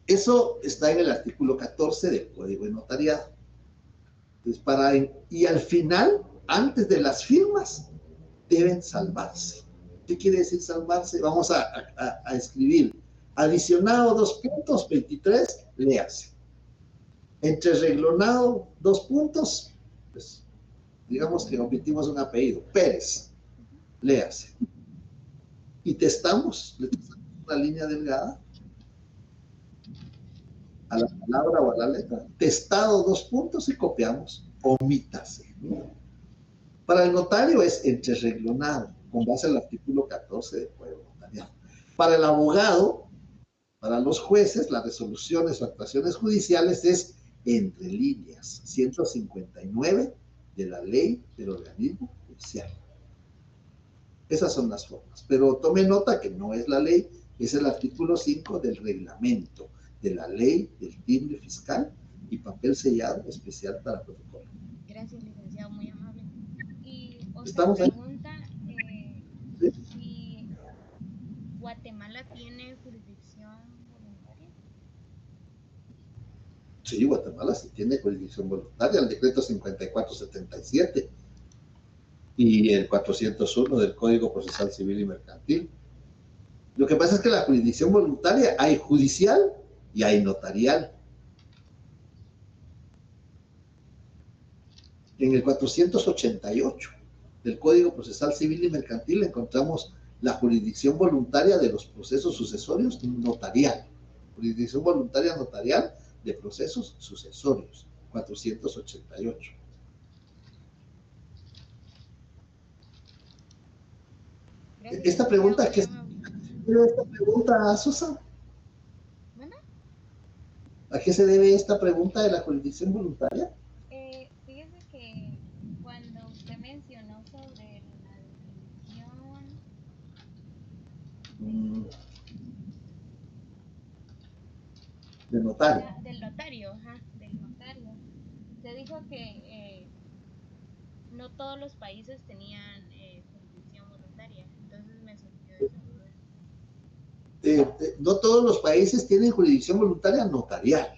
Eso está en el artículo 14 del Código de Notariado. Entonces, y al final, antes de las firmas, deben salvarse. ¿Qué quiere decir salvarse? Vamos a escribir. Adicionado 2 puntos, 23, léase. Entrereglonado 2 puntos, pues digamos que omitimos un apellido, Pérez, léase. Y testamos, le testamos una línea delgada a la palabra o a la letra. Testado 2 puntos y copiamos, omítase. Para el notario es entrereglonado, con base al artículo 14 del Código Notariado. Para el abogado, para los jueces, las resoluciones o actuaciones judiciales es entre líneas, 159 de la ley del organismo judicial. Esas son las formas. Pero tome nota que no es la ley, es el artículo 5 del reglamento de la ley del timbre fiscal y papel sellado especial para protocolo. Gracias, licenciado, muy amable. Y otra ¿Estamos pregunta, ¿Sí? si Guatemala tiene jurisdicción voluntaria. Sí, Guatemala sí tiene jurisdicción voluntaria, el decreto 5477 y el 401 del Código Procesal Civil y Mercantil. Lo que pasa es que la jurisdicción voluntaria hay judicial y hay notarial. En el 488 del Código Procesal Civil y Mercantil encontramos la jurisdicción voluntaria de los procesos sucesorios notarial. Jurisdicción voluntaria notarial de procesos sucesorios, 488. Esta pregunta, ¿qué es esta pregunta, Susan? ¿A qué se debe esta pregunta de la jurisdicción voluntaria? Fíjese que cuando usted mencionó sobre la definición del notario. Del notario, usted dijo que no todos los países tenían jurisdicción voluntaria, entonces me surgió esa duda. No todos los países tienen jurisdicción voluntaria notarial.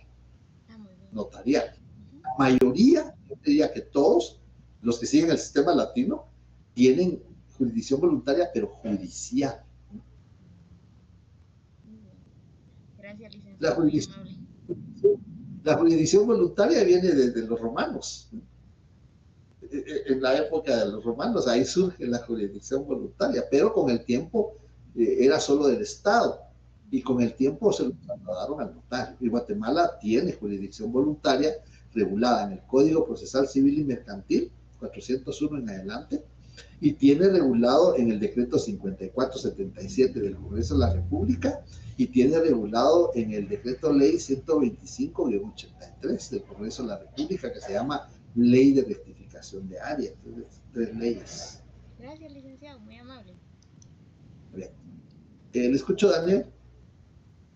Notarial. La mayoría, yo diría que todos los que siguen el sistema latino tienen jurisdicción voluntaria, pero judicial. Gracias, licenciado. La jurisdicción voluntaria viene desde los romanos. En la época de los romanos, ahí surge la jurisdicción voluntaria, pero con el tiempo era solo del Estado, y con el tiempo se lo trasladaron al notario. Y Guatemala tiene jurisdicción voluntaria regulada en el Código Procesal Civil y Mercantil, 401 en adelante, y tiene regulado en el Decreto 5477 del Congreso de la República, y tiene regulado en el Decreto Ley 125-83 del Congreso de la República, que se llama Ley de Rectificación de Área. Entonces, 3 leyes. Gracias, licenciado, muy amable. Bien. ¿Le escucho, Daniel?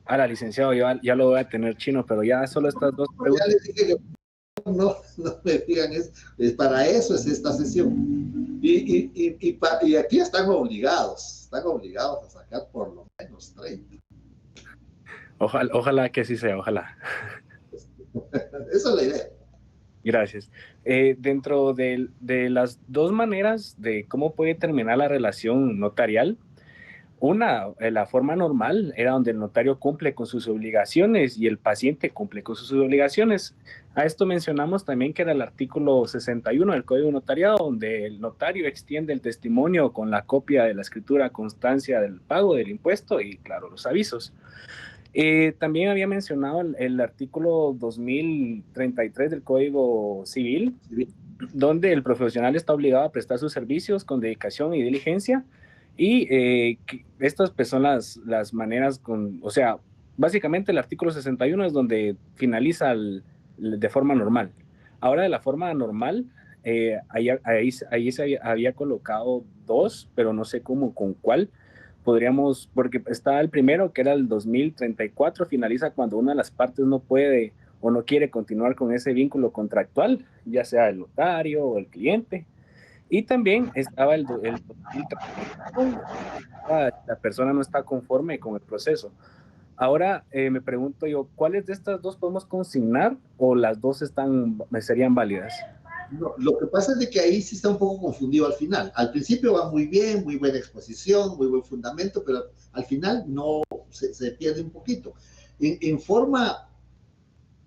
Ahora, licenciado, ya lo voy a tener chino, pero ya solo estas dos preguntas. Ya les dije que no me digan, es para eso es esta sesión. Y aquí están obligados a sacar por lo menos 30. Ojalá que así sea, ojalá. Esa es la idea. Gracias. Dentro de las dos maneras de cómo puede terminar la relación notarial, la forma normal era donde el notario cumple con sus obligaciones y el paciente cumple con sus obligaciones. A esto mencionamos también que era el artículo 61 del Código Notariado, donde el notario extiende el testimonio con la copia de la escritura constancia del pago del impuesto y, claro, los avisos. También había mencionado el artículo 2033 del Código Civil, donde el profesional está obligado a prestar sus servicios con dedicación y diligencia, y estas pues, son las maneras o sea, básicamente el artículo 61 es donde finaliza de forma normal. Ahora, de la forma normal, ahí se había colocado 2, pero no sé cómo, con cuál. Podríamos, porque está el primero, que era el 2034, finaliza cuando una de las partes no puede o no quiere continuar con ese vínculo contractual, ya sea el notario o el cliente. Y también estaba el 2034, la persona no está conforme con el proceso. Ahora me pregunto yo, ¿cuáles de estas dos podemos consignar o las dos serían válidas? No, lo que pasa es de que ahí sí está un poco confundido al final. Al principio va muy bien, muy buena exposición, muy buen fundamento, pero al final no se pierde un poquito. En forma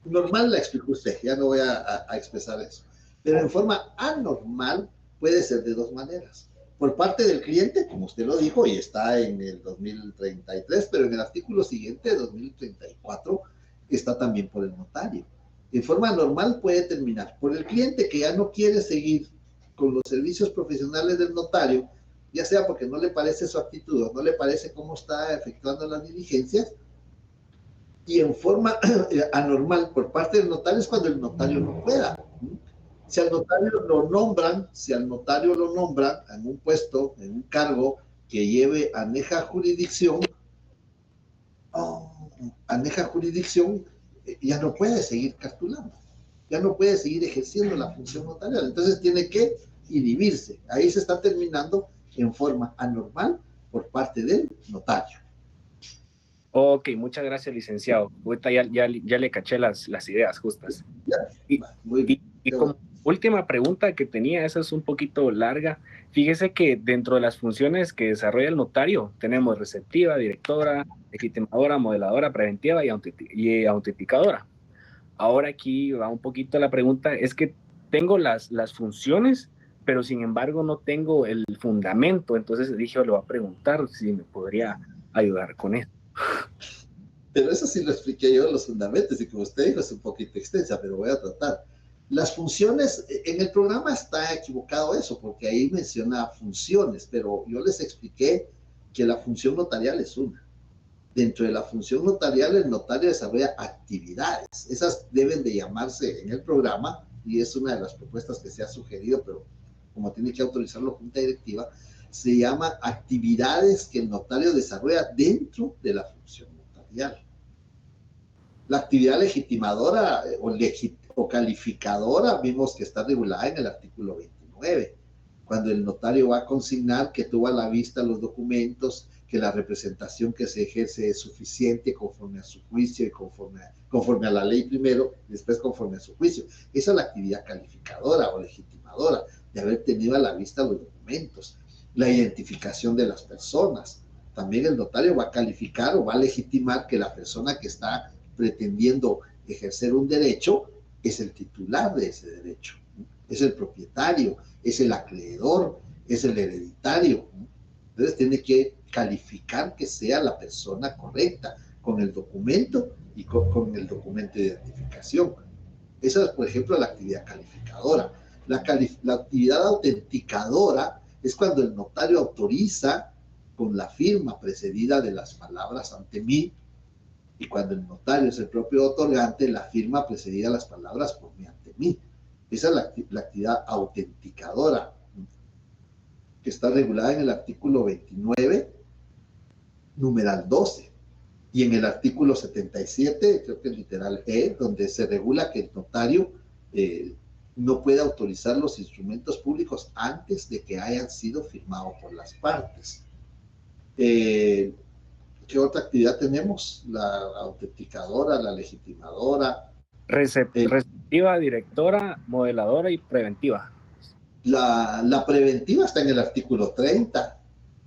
normal la explicó usted, ya no voy a expresar eso. Pero en forma anormal puede ser de dos maneras. Por parte del cliente, como usted lo dijo, y está en el 2033, pero en el artículo siguiente, 2034, está también por el notario. En forma normal puede terminar por el cliente que ya no quiere seguir con los servicios profesionales del notario, ya sea porque no le parece su actitud o no le parece cómo está efectuando las diligencias, y en forma anormal por parte del notario es cuando el notario no pueda. Si al notario lo nombran en un puesto, en un cargo que lleve aneja jurisdicción, ya no puede seguir cartulando, ya no puede seguir ejerciendo la función notarial, entonces tiene que inhibirse. Ahí se está terminando en forma anormal por parte del notario. Ok, muchas gracias, licenciado. Ahorita ya le caché las ideas justas. Y como última pregunta que tenía, esa es un poquito larga. Fíjese que dentro de las funciones que desarrolla el notario tenemos receptiva, directora, legitimadora, modeladora, preventiva y autentificadora. Ahora aquí va un poquito la pregunta, es que tengo las funciones, pero sin embargo no tengo el fundamento. Entonces dije, le voy a preguntar si me podría ayudar con eso. Pero eso sí lo expliqué yo, los fundamentos, y como usted dijo, es un poquito extensa, pero voy a tratar. Las funciones, en el programa está equivocado eso, porque ahí menciona funciones, pero yo les expliqué que la función notarial es una. Dentro de la función notarial, el notario desarrolla actividades. Esas deben de llamarse en el programa, y es una de las propuestas que se ha sugerido, pero como tiene que autorizarlo junta directiva, se llama actividades que el notario desarrolla dentro de la función notarial. La actividad legitimadora o calificadora vimos que está regulada en el artículo 29, cuando el notario va a consignar que tuvo a la vista los documentos, que la representación que se ejerce es suficiente conforme a su juicio y conforme a la ley primero, después conforme a su juicio. Esa es la actividad calificadora o legitimadora, de haber tenido a la vista los documentos. La identificación de las personas. También el notario va a calificar o va a legitimar que la persona que está pretendiendo ejercer un derecho es el titular de ese derecho, es el propietario, es el acreedor, es el hereditario. Entonces tiene que calificar que sea la persona correcta con el documento y con el documento de identificación. Esa es, por ejemplo, la actividad calificadora. La actividad autenticadora es cuando el notario autoriza con la firma precedida de las palabras ante mí, y cuando el notario es el propio otorgante, la firma precedida de las palabras por mí ante mí. Esa es la actividad autenticadora, que está regulada en el artículo 29, numeral 12, y en el artículo 77, creo que es literal E, donde se regula que el notario no puede autorizar los instrumentos públicos antes de que hayan sido firmados por las partes. ¿Qué otra actividad tenemos? La autenticadora, la legitimadora. Receptiva, directora, modeladora y preventiva. La preventiva está en el artículo 30,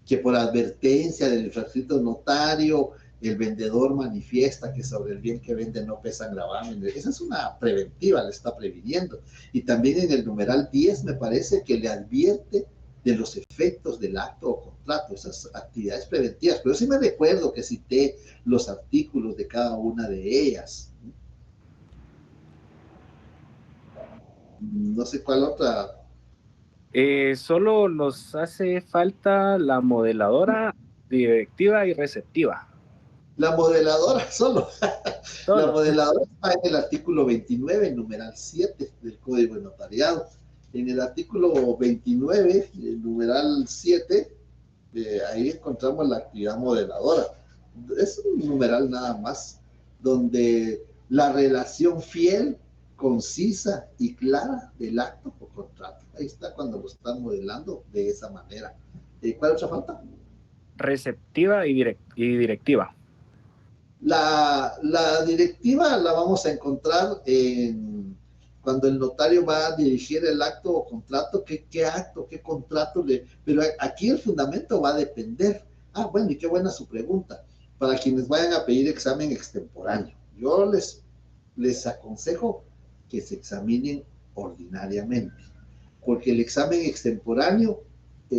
que por advertencia del infrascrito notario, el vendedor manifiesta que sobre el bien que vende no pesan gravámenes. Esa es una preventiva, le está previniendo. Y también en el numeral 10 me parece que le advierte de los efectos del acto o contrato, esas actividades preventivas. Pero sí me recuerdo que cité los artículos de cada una de ellas. No sé cuál otra. Solo nos hace falta la modeladora, directiva y receptiva. La modeladora solo. La modeladora está en el artículo 29, numeral 7 del Código de Notariado. En el artículo 29, el numeral 7, ahí encontramos la actividad modeladora. Es un numeral nada más, donde la relación fiel, concisa y clara del acto o contrato. Ahí está cuando lo están modelando de esa manera. ¿Cuál otra falta? Receptiva y directiva. La directiva la vamos a encontrar cuando el notario va a dirigir el acto o contrato. ¿Qué acto, qué contrato? Pero aquí el fundamento va a depender. Bueno, y qué buena su pregunta. Para quienes vayan a pedir examen extemporáneo, yo les aconsejo que se examinen ordinariamente, porque el examen extemporáneo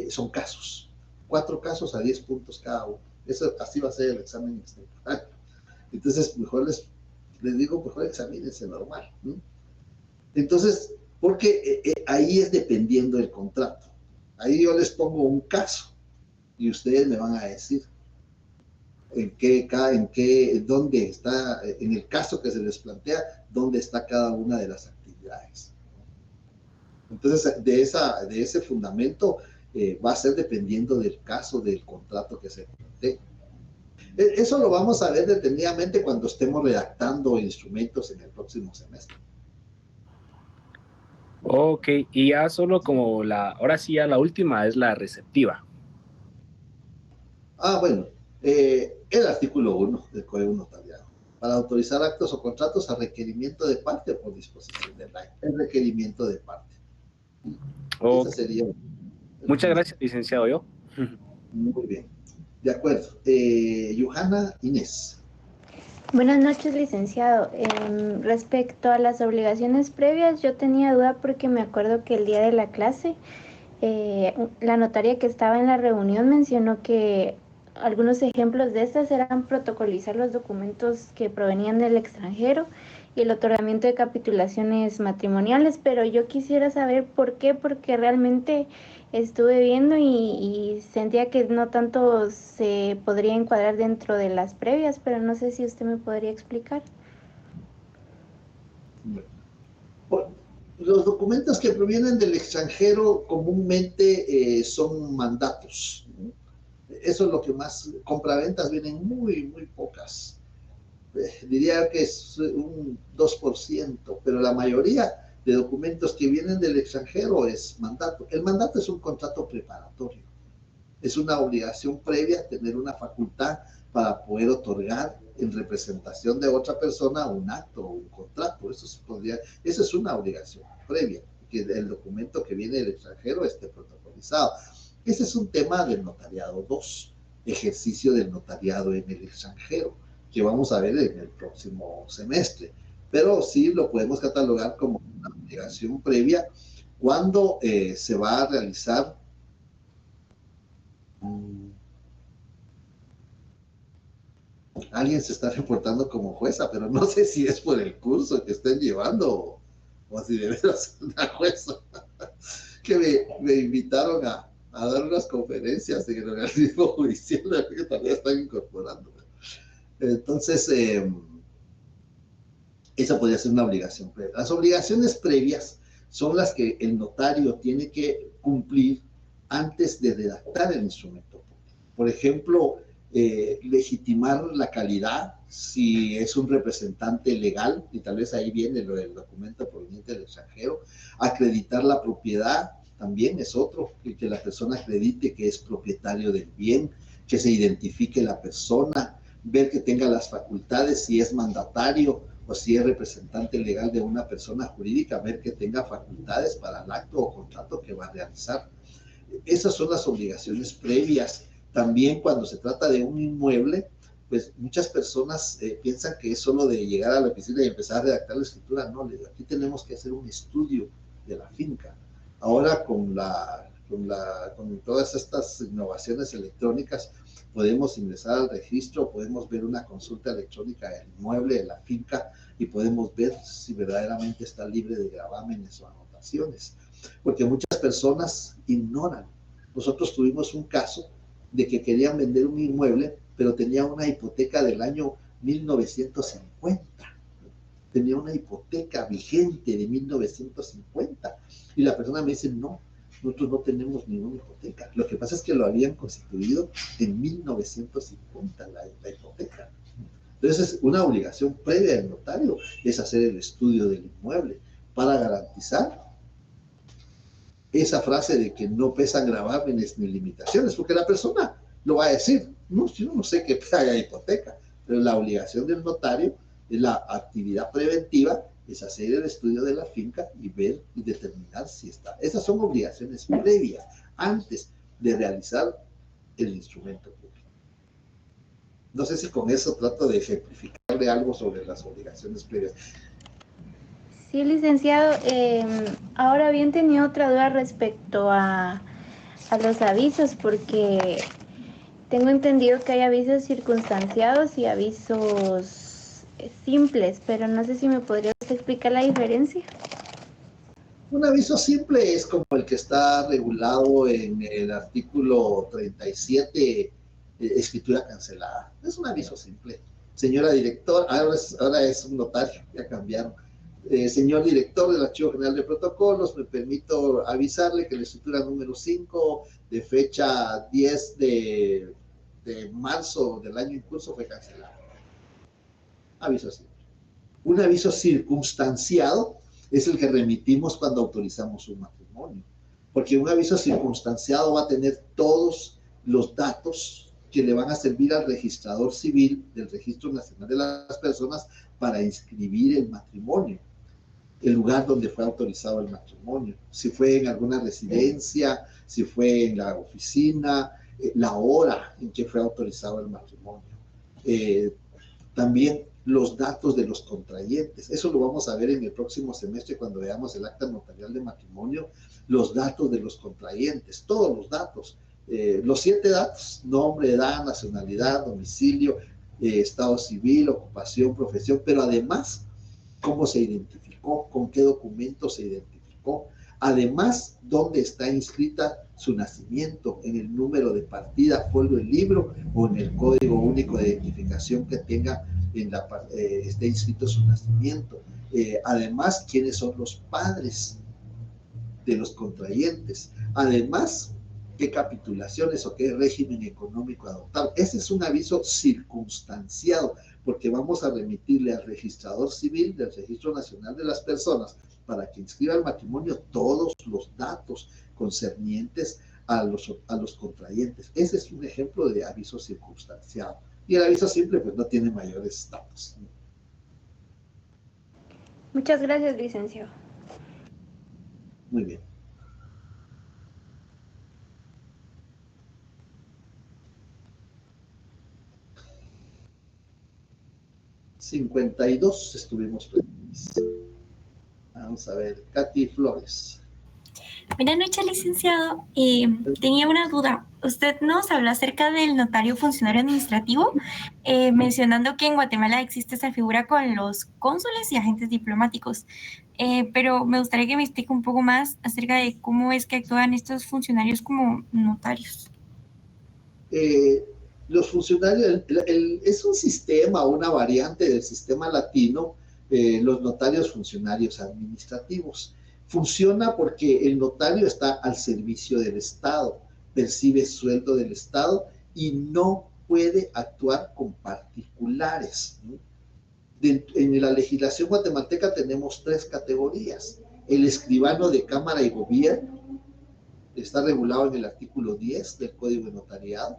son casos, 4 casos a 10 puntos cada uno. Así va a ser el examen extemporáneo. Entonces, mejor les digo, mejor examínense normal, ¿no? Entonces, porque ahí es dependiendo del contrato. Ahí yo les pongo un caso y ustedes me van a decir dónde está, en el caso que se les plantea, dónde está cada una de las actividades. Entonces, de ese fundamento va a ser dependiendo del caso, del contrato que se plantee. Eso lo vamos a ver detenidamente cuando estemos redactando instrumentos en el próximo semestre. Ok, y ya solo como ahora sí ya la última es la receptiva. Bueno, el artículo 1 del Código Notariado, para autorizar actos o contratos a requerimiento de parte o por disposición de ley. El requerimiento de parte. Okay. Ese sería. Muchas gracias, licenciado. Yo. Muy bien. De acuerdo. Johanna Inés. Buenas noches, licenciado. Respecto a las obligaciones previas, yo tenía duda porque me acuerdo que el día de la clase, la notaria que estaba en la reunión mencionó que algunos ejemplos de estas eran protocolizar los documentos que provenían del extranjero y el otorgamiento de capitulaciones matrimoniales, pero yo quisiera saber por qué, porque realmente estuve viendo y sentía que no tanto se podría encuadrar dentro de las previas, pero no sé si usted me podría explicar. Los documentos que provienen del extranjero comúnmente son mandatos. Eso es lo que más, compraventas vienen muy pocas. Diría que es un 2%, pero la mayoría de documentos que vienen del extranjero es mandato. El mandato es un contrato preparatorio. Es una obligación previa tener una facultad para poder otorgar en representación de otra persona un acto o un contrato. Eso es una obligación previa, que el documento que viene del extranjero esté protocolizado. Ese es un tema del notariado 2, ejercicio del notariado en el extranjero, que vamos a ver en el próximo semestre. Pero sí lo podemos catalogar como una obligación previa cuando se va a realizar alguien se está reportando como jueza, pero no sé si es por el curso que estén llevando o si de veras es una jueza. Que me invitaron a dar unas conferencias en el organismo judicial que también están incorporando. Entonces, esa podría ser una obligación previa. Las obligaciones previas son las que el notario tiene que cumplir antes de redactar el instrumento. Por ejemplo, legitimar la calidad si es un representante legal, y tal vez ahí viene lo del documento proveniente del extranjero. Acreditar la propiedad también es otro, que la persona acredite que es propietario del bien, que se identifique la persona, ver que tenga las facultades, si es mandatario o si es representante legal de una persona jurídica, ver que tenga facultades para el acto o contrato que va a realizar. Esas son las obligaciones previas. También cuando se trata de un inmueble, pues muchas personas piensan que es solo de llegar a la oficina y empezar a redactar la escritura. No, aquí tenemos que hacer un estudio de la finca. Ahora con todas estas innovaciones electrónicas podemos ingresar al registro, podemos ver una consulta electrónica del inmueble, de la finca, y podemos ver si verdaderamente está libre de gravámenes o anotaciones, porque muchas personas ignoran. Nosotros tuvimos un caso de que querían vender un inmueble, pero tenía una hipoteca del año 1950. Tenía una hipoteca vigente de 1950. Y la persona me dice, no, nosotros no tenemos ninguna hipoteca. Lo que pasa es que lo habían constituido en 1950, la hipoteca. Entonces, una obligación previa del notario es hacer el estudio del inmueble para garantizar esa frase de que no pesan gravámenes ni limitaciones, porque la persona lo va a decir, no, yo no sé qué paga hipoteca, pero la obligación del notario es la actividad preventiva, es hacer el estudio de la finca y ver y determinar si está. Esas son obligaciones previas, antes de realizar el instrumento público. No sé si con eso trato de ejemplificarle algo sobre las obligaciones previas. Sí, licenciado. Ahora bien, tenía otra duda respecto a los avisos, porque tengo entendido que hay avisos circunstanciados y avisos simples, pero no sé si me podrías explicar la diferencia. Un aviso simple es como el que está regulado en el artículo 37, escritura cancelada. Es un aviso simple. Señora director, ahora es un notario, ya cambiaron. Señor director del Archivo General de Protocolos, me permito avisarle que la escritura número 5 de fecha 10 de marzo del año en curso fue cancelada. Aviso simple. Un aviso circunstanciado es el que remitimos cuando autorizamos un matrimonio, porque un aviso circunstanciado va a tener todos los datos que le van a servir al registrador civil del Registro Nacional de las Personas para inscribir el matrimonio, el lugar donde fue autorizado el matrimonio, si fue en alguna residencia, si fue en la oficina, la hora en que fue autorizado el matrimonio. También los datos de los contrayentes. Eso lo vamos a ver en el próximo semestre cuando veamos el acta notarial de matrimonio, los datos de los contrayentes, todos los datos. Los 7 datos: nombre, edad, nacionalidad, domicilio, estado civil, ocupación, profesión, pero además cómo se identificó, con qué documento se identificó, además dónde está inscrita su nacimiento, en el número de partida, folio del libro o en el código único de identificación que tenga esté inscrito su nacimiento, además quiénes son los padres de los contrayentes, además qué capitulaciones o qué régimen económico adoptar. Ese es un aviso circunstanciado, porque vamos a remitirle al registrador civil del Registro Nacional de las Personas para que inscriba el matrimonio todos los datos concernientes a los contrayentes. Ese es un ejemplo de aviso circunstanciado. Y el aviso simple pues no tiene mayores datos. Muchas gracias, licenciado. Muy bien. $52 estuvimos presentes. Vamos a ver, Katy Flores. Buenas noches, licenciado. Tenía una duda. Usted nos habló acerca del notario funcionario administrativo, mencionando que en Guatemala existe esa figura con los cónsules y agentes diplomáticos. Pero me gustaría que me explique un poco más acerca de cómo es que actúan estos funcionarios como notarios. Los funcionarios, es un sistema, una variante del sistema latino, los notarios funcionarios administrativos. Funciona porque el notario está al servicio del Estado, percibe sueldo del Estado y no puede actuar con particulares, ¿no? En la legislación guatemalteca tenemos 3 categorías. El escribano de Cámara y Gobierno está regulado en el artículo 10 del Código de Notariado.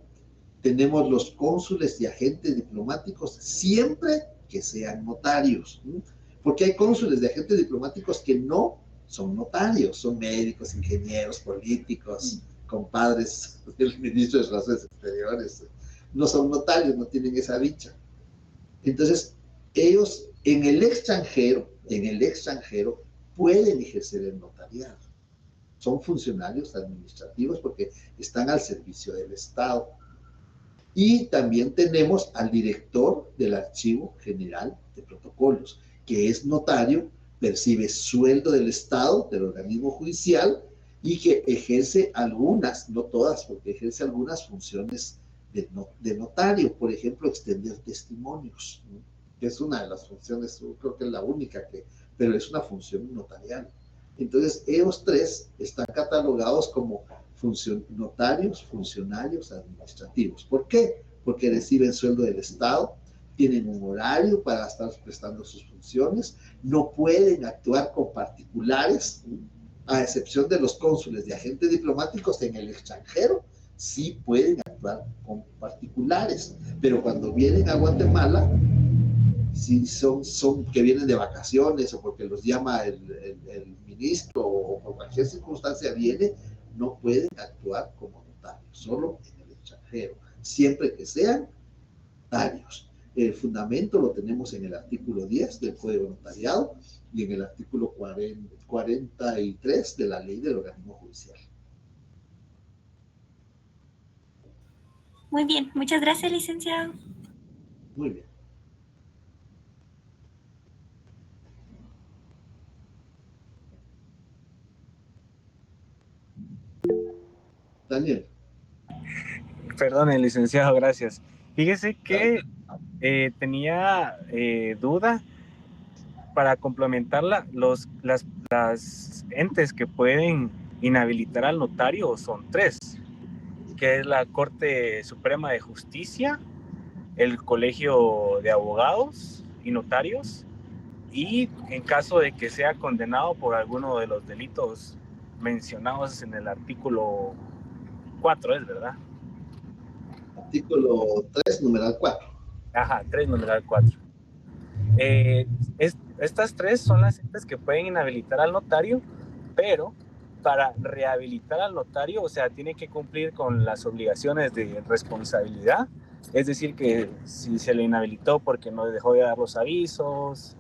Tenemos los cónsules y agentes diplomáticos, siempre que sean notarios, ¿no? Porque hay cónsules y agentes diplomáticos que no son notarios, son médicos, ingenieros, políticos, compadres del ministro de Relaciones Exteriores. No son notarios, no tienen esa dicha. Entonces, ellos en el extranjero pueden ejercer el notariado. Son funcionarios administrativos porque están al servicio del Estado. Y también tenemos al director del Archivo General de Protocolos, que es notario, percibe sueldo del Estado, del organismo judicial, y que ejerce algunas, no todas, porque ejerce algunas funciones de notario, por ejemplo, extender testimonios, ¿no? Que es una de las funciones, yo creo que es la única, pero es una función notarial. Entonces, ellos 3 están catalogados como notarios, funcionarios administrativos. ¿Por qué? Porque reciben sueldo del Estado, tienen un horario para estar prestando sus funciones, no pueden actuar con particulares, a excepción de los cónsules y agentes diplomáticos en el extranjero, sí pueden actuar con particulares, pero cuando vienen a Guatemala, si son que vienen de vacaciones o porque los llama el ministro o por cualquier circunstancia viene, no pueden actuar como notarios, solo en el extranjero, siempre que sean notarios. El fundamento lo tenemos en el artículo 10 del Código de Notariado y en el artículo 43 de la Ley del Organismo Judicial. Muy bien, muchas gracias, licenciado. Muy bien. Daniel. Perdón, licenciado, gracias. Fíjese que tenía duda para complementarla. Las entes que pueden inhabilitar al notario son 3, que es la Corte Suprema de Justicia, el Colegio de Abogados y Notarios, y en caso de que sea condenado por alguno de los delitos mencionados en el artículo 4, ¿es verdad? Artículo 3, numeral 4. Ajá, 3, numeral 4. Estas 3 son las entes que pueden inhabilitar al notario, pero para rehabilitar al notario, o sea, tiene que cumplir con las obligaciones de responsabilidad Es decir, que si se le inhabilitó porque no dejó de dar los avisos.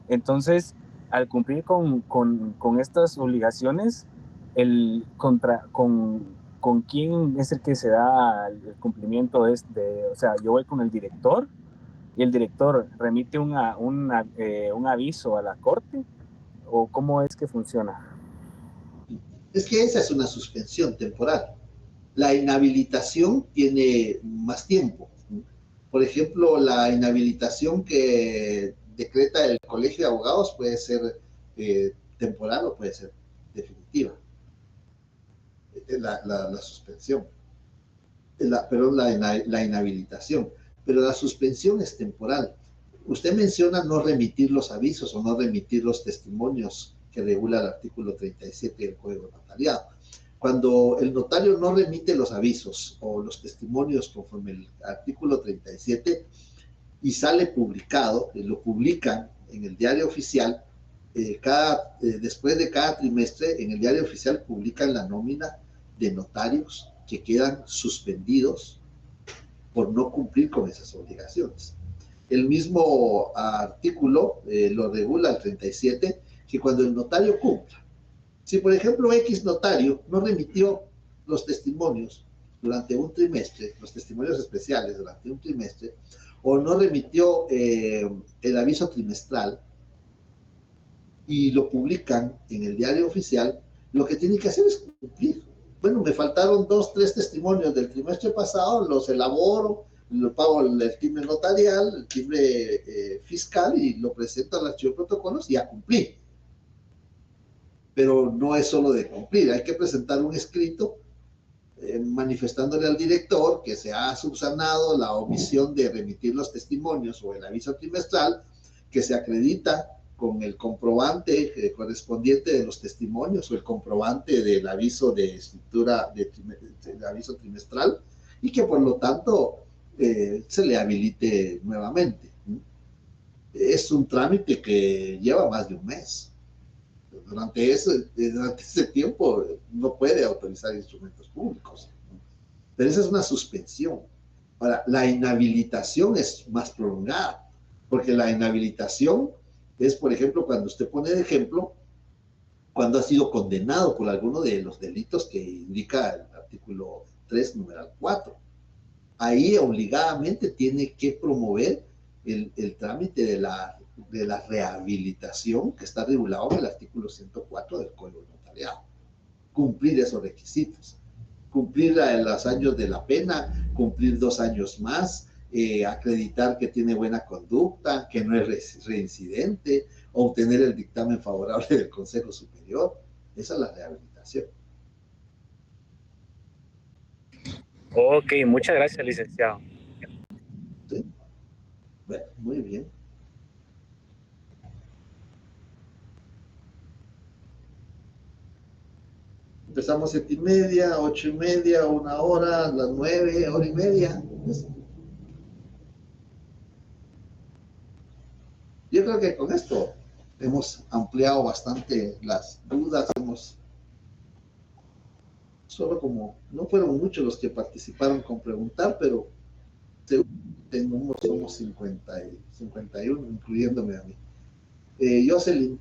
Entonces, al cumplir con estas obligaciones, ¿con quién es el que se da el cumplimiento o sea, yo voy con el director y el director remite un aviso a la corte, o cómo es que funciona? Es que esa es una suspensión temporal. La inhabilitación tiene más tiempo. Por ejemplo, la inhabilitación que decreta el Colegio de Abogados puede ser temporal o puede ser definitiva. La suspensión. La inhabilitación. Pero la suspensión es temporal. Usted menciona no remitir los avisos o no remitir los testimonios que regula el artículo 37 del Código Notariado. Cuando el notario no remite los avisos o los testimonios conforme el artículo 37 y sale publicado, lo publican en el diario oficial, después de cada trimestre en el diario oficial publican la nómina de notarios que quedan suspendidos por no cumplir con esas obligaciones. El mismo artículo lo regula el 37, que cuando el notario cumpla, si por ejemplo X notario no remitió los testimonios durante un trimestre, los testimonios especiales durante un trimestre, o no remitió el aviso trimestral y lo publican en el diario oficial, lo que tiene que hacer es cumplir. Bueno, me faltaron 2, 3 testimonios del trimestre pasado, los elaboro, lo pago el timbre notarial, el timbre fiscal y lo presento al archivo de protocolos y ya cumplí. Pero no es solo de cumplir, hay que presentar un escrito manifestándole al director que se ha subsanado la omisión de remitir los testimonios o el aviso trimestral, que se acredita con el comprobante correspondiente de los testimonios o el comprobante del aviso de escritura del aviso trimestral y que por lo tanto se le habilite nuevamente. Es un trámite que lleva más de un mes. Durante ese tiempo no puede autorizar instrumentos públicos. Pero esa es una suspensión. Ahora, la inhabilitación es más prolongada, porque la inhabilitación es, por ejemplo, cuando usted pone de ejemplo, cuando ha sido condenado por alguno de los delitos que indica el artículo 3, numeral 4. Ahí obligadamente tiene que promover el trámite de la rehabilitación que está regulado en el artículo 104 del Código Notariado. Cumplir esos requisitos. Cumplir los años de la pena, cumplir 2 años más, acreditar que tiene buena conducta, que no es reincidente, obtener el dictamen favorable del Consejo Superior. Esa es la rehabilitación. Ok, muchas gracias, licenciado. ¿Sí? Bueno, muy bien. Empezamos 7:30, 8:30, 1 hora, las 9, 1:30. Yo creo que con esto hemos ampliado bastante las dudas, solo como no fueron muchos los que participaron con preguntar, pero somos 51, incluyéndome a mí. Jocelyn.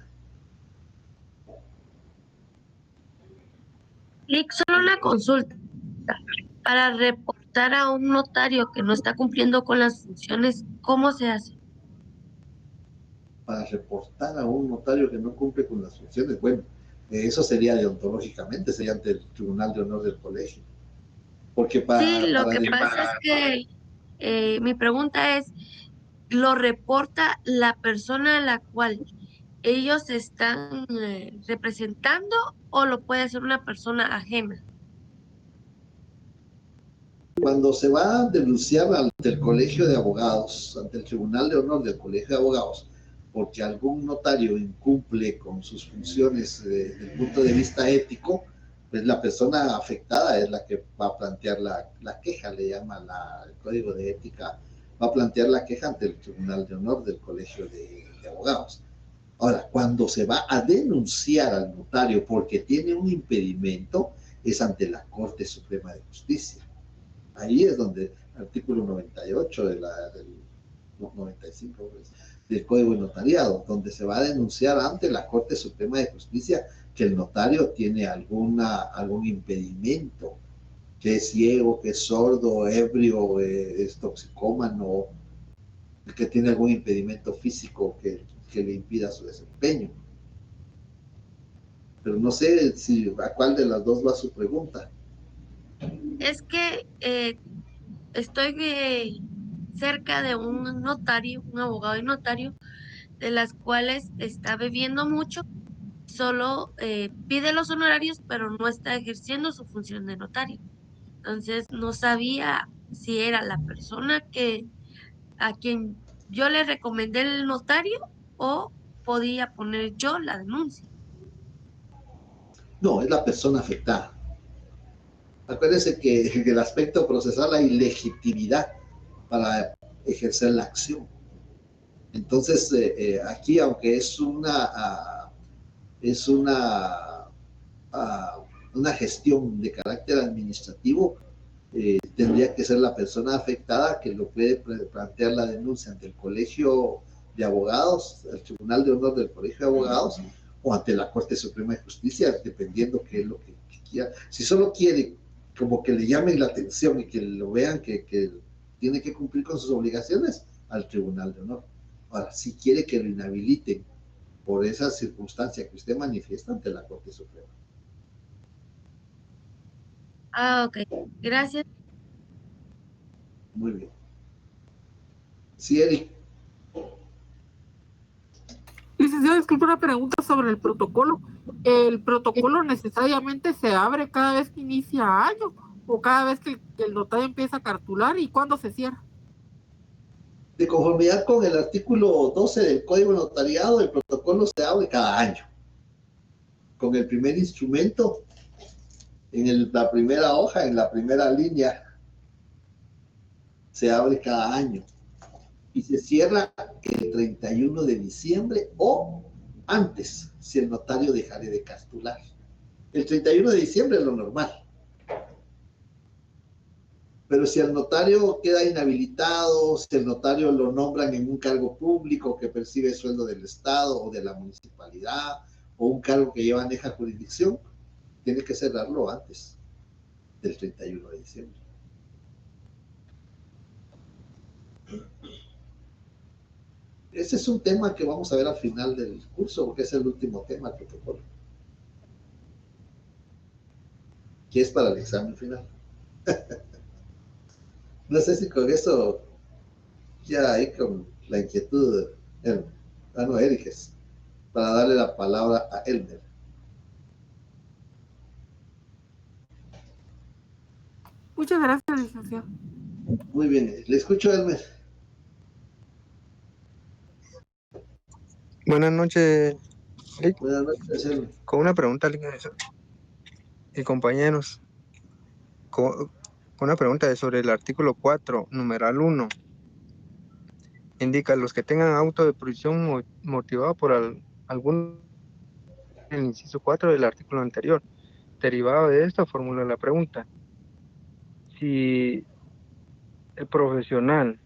Solo una consulta. Para reportar a un notario que no está cumpliendo con las funciones, ¿cómo se hace? Para reportar a un notario que no cumple con las funciones, bueno, eso sería deontológicamente, sería ante el Tribunal de Honor del Colegio. Porque sí, lo que pasa es que mi pregunta es, ¿lo reporta la persona a la cual ellos están representando o lo puede hacer una persona ajena? Cuando se va a denunciar ante el Colegio de Abogados, ante el Tribunal de Honor del Colegio de Abogados, porque algún notario incumple con sus funciones desde el punto de vista ético, pues la persona afectada es la que va a plantear la queja, le llama el Código de Ética, va a plantear la queja ante el Tribunal de Honor del Colegio de Abogados. Ahora, cuando se va a denunciar al notario porque tiene un impedimento, es ante la Corte Suprema de Justicia. Ahí es donde, artículo 98 del 95 pues, del Código de Notariado, donde se va a denunciar ante la Corte Suprema de Justicia que el notario tiene algún impedimento, que es ciego, que es sordo, ebrio, es toxicómano, que tiene algún impedimento físico que le impida su desempeño. Pero no sé a cuál de las dos va su pregunta. Es que estoy cerca de un notario, un abogado y notario, de las cuales está bebiendo mucho, solo pide los honorarios, pero no está ejerciendo su función de notario. Entonces no sabía si era la persona a quien yo le recomendé el notario o podía poner yo la denuncia. No, es la persona afectada. Acuérdense que el aspecto procesal hay legitimidad para ejercer la acción. Entonces, aquí, aunque es una gestión de carácter administrativo, tendría que ser la persona afectada que lo puede plantear la denuncia ante el Colegio de Abogados, el Tribunal de Honor del Colegio de Abogados, o ante la Corte Suprema de Justicia, dependiendo qué es lo que quiera. Si solo quiere como que le llamen la atención y que lo vean que tiene que cumplir con sus obligaciones, al Tribunal de Honor. Ahora, si quiere que lo inhabiliten por esa circunstancia que usted manifiesta ante la Corte Suprema. Ah, ok. Gracias. Muy bien. Sí, Eric. Licenciado, disculpe una pregunta sobre el protocolo. ¿El protocolo necesariamente se abre cada vez que inicia año o cada vez que el notario empieza a cartular y cuándo se cierra? De conformidad con el artículo 12 del Código de Notariado, el protocolo se abre cada año. Con el primer instrumento, en la primera hoja, en la primera línea, se abre cada año. Y se cierra el 31 de diciembre o antes, si el notario dejare de cartular. El 31 de diciembre es lo normal. Pero si el notario queda inhabilitado, si el notario lo nombran en un cargo público que percibe sueldo del Estado o de la municipalidad, o un cargo que lleva aneja jurisdicción, tiene que cerrarlo antes del 31 de diciembre. Ese es un tema que vamos a ver al final del curso, porque es el último tema del protocolo, que es para el examen final. No sé si con eso ya hay con la inquietud de no, Eriges, para darle la palabra a Elmer. Muchas gracias, licenciado. Muy bien, le escucho, Elmer. Buenas noches, Lic. Buenas noches, Elmer. Con una pregunta, Lic, y compañeros. Con una pregunta sobre el artículo 4, numeral 1. Indica los que tengan auto de prisión motivado por algún el inciso 4 del artículo anterior. Derivado de esto, formula la pregunta. Si el profesional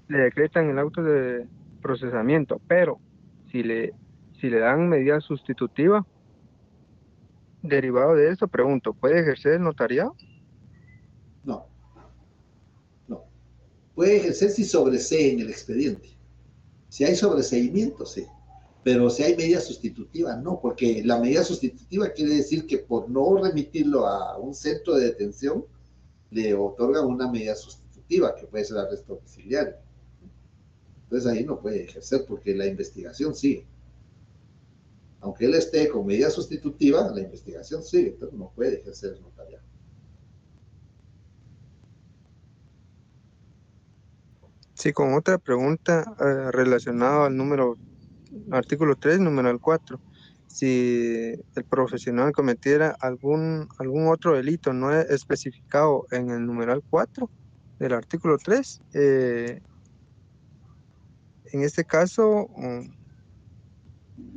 le decretan el auto de procesamiento, pero si le dan medida sustitutiva, derivado de esto, pregunto, ¿puede ejercer el notariado? No. Puede ejercer si sobresee en el expediente. Si hay sobreseimiento, sí. Pero si hay medida sustitutiva, no, porque la medida sustitutiva quiere decir que por no remitirlo a un centro de detención, le otorgan una medida sustitutiva, que puede ser arresto domiciliario. Entonces ahí no puede ejercer porque la investigación sigue. Aunque él esté con medida sustitutiva, la investigación sigue, entonces no puede ejercer el notariado. Sí, con otra pregunta relacionada al artículo 3, numeral 4. Si el profesional cometiera algún otro delito no especificado en el numeral 4 del artículo 3, en este caso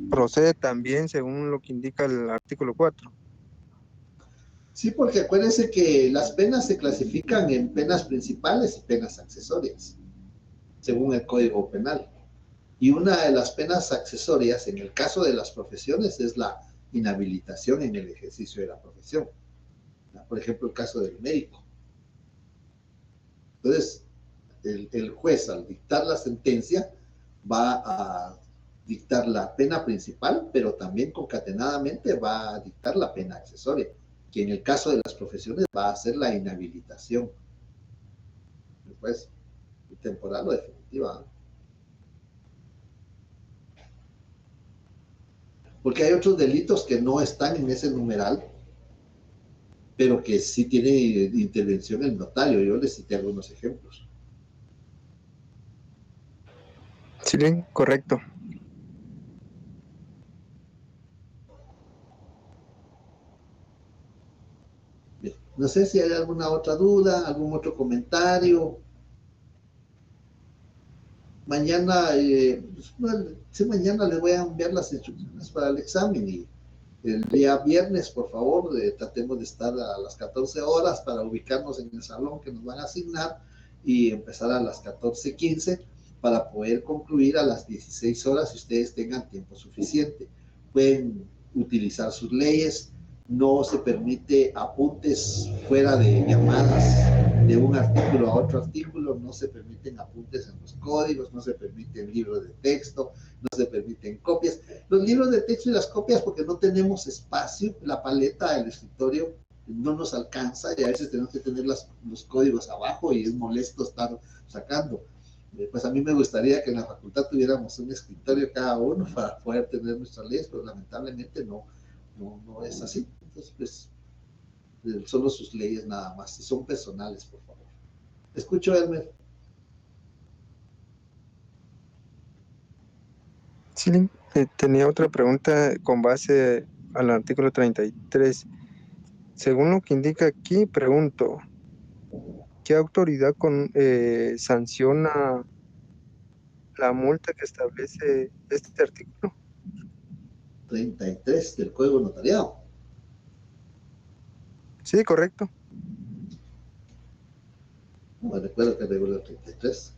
procede también según lo que indica el artículo 4. Sí, porque acuérdense que las penas se clasifican en penas principales y penas accesorias, según el Código Penal. Y una de las penas accesorias, en el caso de las profesiones, es la inhabilitación en el ejercicio de la profesión. Por ejemplo, el caso del médico. Entonces, el juez, al dictar la sentencia, va a dictar la pena principal, pero también concatenadamente va a dictar la pena accesoria, que en el caso de las profesiones va a ser la inhabilitación. Pues, temporal o definitiva. Porque hay otros delitos que no están en ese numeral, pero que sí tiene intervención el notario. Yo les cité algunos ejemplos. Sí, correcto. Bien. No sé si hay alguna otra duda, algún otro comentario. Mañana, mañana les voy a enviar las instrucciones para el examen y el día viernes, por favor, tratemos de estar a las 14 horas para ubicarnos en el salón que nos van a asignar y empezar a las 14:15 para poder concluir a las 16 horas si ustedes tengan tiempo suficiente. Pueden utilizar sus leyes, no se permite apuntes fuera de llamadas de un artículo a otro artículo, no se permiten apuntes en los códigos, no se permiten libros de texto, no se permiten copias. Los libros de texto y las copias porque no tenemos espacio, la paleta del escritorio no nos alcanza y a veces tenemos que tener los códigos abajo y es molesto estar sacando. Pues a mí me gustaría que en la facultad tuviéramos un escritorio cada uno para poder tener nuestras leyes, pero lamentablemente no es así. Entonces, pues, solo sus leyes nada más, si son personales, por favor. Escucho, Elmer. Sí, tenía otra pregunta con base al artículo 33. Según lo que indica aquí, pregunto, ¿qué autoridad sanciona la multa que establece este artículo? 33 del Código Notariado. Sí, correcto. No recuerdo que regula el 33.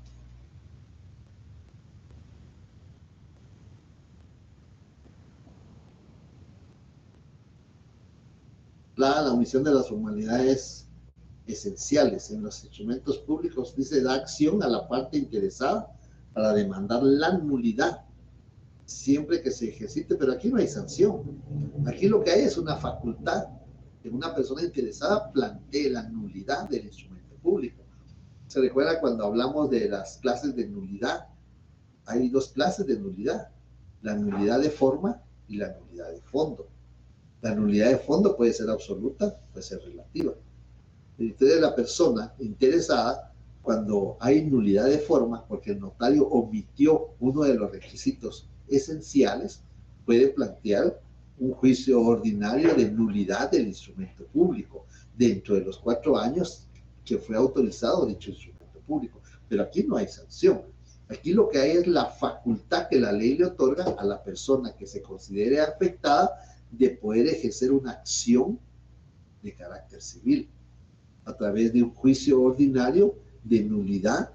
La omisión de las formalidades esenciales en los instrumentos públicos, dice, da acción a la parte interesada para demandar la nulidad siempre que se ejercite, pero aquí no hay sanción. Aquí lo que hay es una facultad que una persona interesada plantee la nulidad del instrumento público. ¿Se recuerda cuando hablamos de las clases de nulidad? Hay dos clases de nulidad, la nulidad de forma y la nulidad de fondo. La nulidad de fondo puede ser absoluta, puede ser relativa. Entonces la persona interesada, cuando hay nulidad de forma, porque el notario omitió uno de los requisitos esenciales, puede plantear un juicio ordinario de nulidad del instrumento público dentro de los 4 años que fue autorizado dicho instrumento público. Pero aquí no hay sanción. Aquí lo que hay es la facultad que la ley le otorga a la persona que se considere afectada de poder ejercer una acción de carácter civil a través de un juicio ordinario de nulidad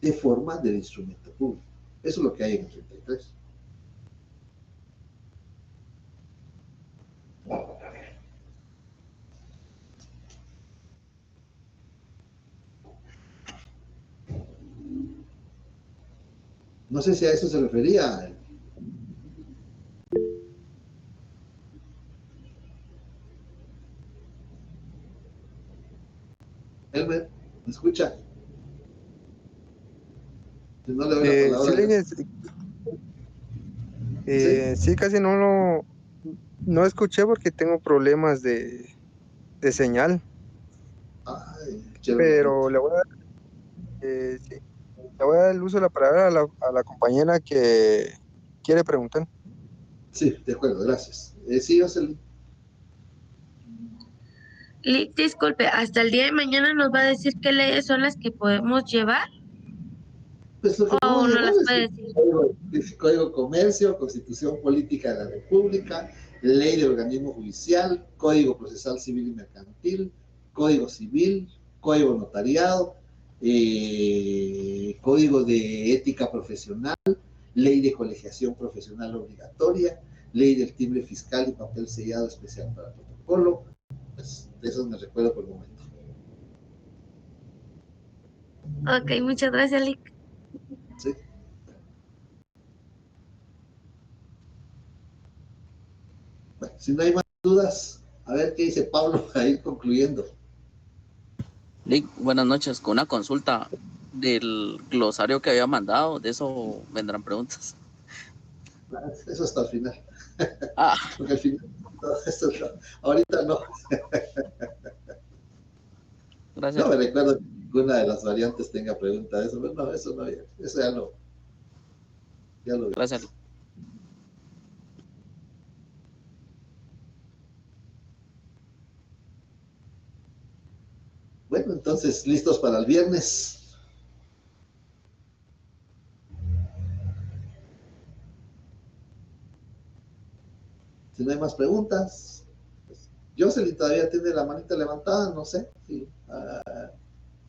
de forma del instrumento público. Eso es lo que hay en el 33. No sé si a eso se refería. Elmer, ¿me escucha? Si no le doy la palabra. Sí, casi no escuché porque tengo problemas de señal. Ay, pero le voy a dar, sí, le voy a dar el uso de la palabra a la compañera que quiere preguntar. Sí, de acuerdo, gracias. Sí, Jocelyn. Disculpe, ¿hasta el día de mañana nos va a decir qué leyes son las que podemos llevar? Pues lo que ¿O no las es puede decir? el Código de Comercio, Constitución Política de la República, ley de organismo judicial, código procesal civil y mercantil, código civil, código notariado, código de ética profesional, ley de colegiación profesional obligatoria, ley del timbre fiscal y papel sellado especial para protocolo. Pues, de esos me recuerdo por el momento. Ok, muchas gracias, Lick. ¿Sí? Bueno, si no hay más dudas, a ver qué dice Pablo para ir concluyendo. Lick, buenas noches. Con una consulta del glosario que había mandado, de eso vendrán preguntas. Eso hasta el final. Ah. Porque al final, no, eso no, ahorita no. Gracias. No me recuerdo que ninguna de las variantes tenga pregunta de eso, pero no, eso no, eso ya lo vimos. Gracias. Bueno, entonces, listos para el viernes. Si no hay más preguntas, pues, Jocelyn todavía tiene la manita levantada, no sé. Sí.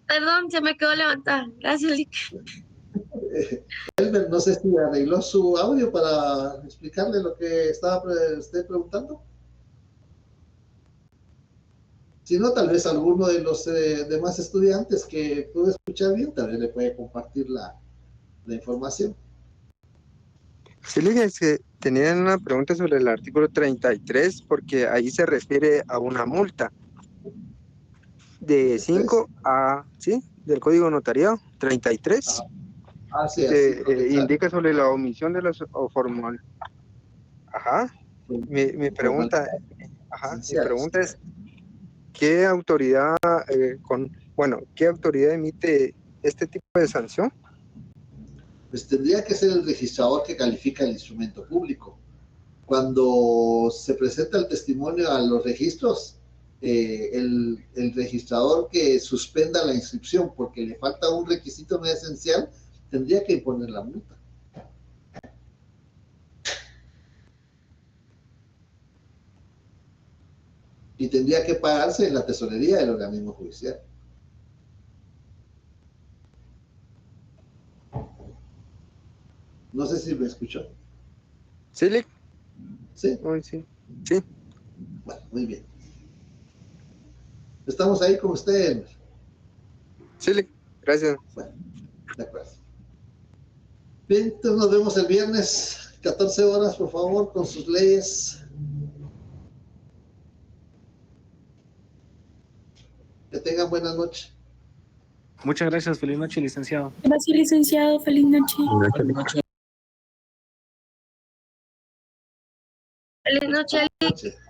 Perdón, se me quedó levantada. Gracias, Lick. Elmer, no sé si arregló su audio para explicarle lo que estaba usted preguntando. Si no, tal vez alguno de los demás estudiantes que pudo escuchar bien, tal vez le puede compartir la información. Sí, es que tenían una pregunta sobre el artículo 33, porque ahí se refiere a una multa de 5 a, ¿sí? Del Código Notariado, 33. Ah, sí, indica sobre la omisión de los formal. Ajá. Mi pregunta es, ¿qué autoridad qué autoridad emite este tipo de sanción? Pues tendría que ser el registrador que califica el instrumento público. Cuando se presenta el testimonio a los registros, el registrador que suspenda la inscripción porque le falta un requisito no esencial, tendría que imponer la multa. Y tendría que pagarse en la tesorería del organismo judicial. No sé si me escuchó. ¿Sí, Lick? ¿Sí? Sí. Sí. Bueno, muy bien. Estamos ahí con usted. Sí, Lick. Gracias. Bueno, de acuerdo. Bien, entonces nos vemos el viernes, 14 horas, por favor, con sus leyes. Que tengan buena noche. Muchas gracias. Feliz noche, licenciado. Gracias, licenciado. Feliz noche. Feliz noche. Feliz noche, Lick.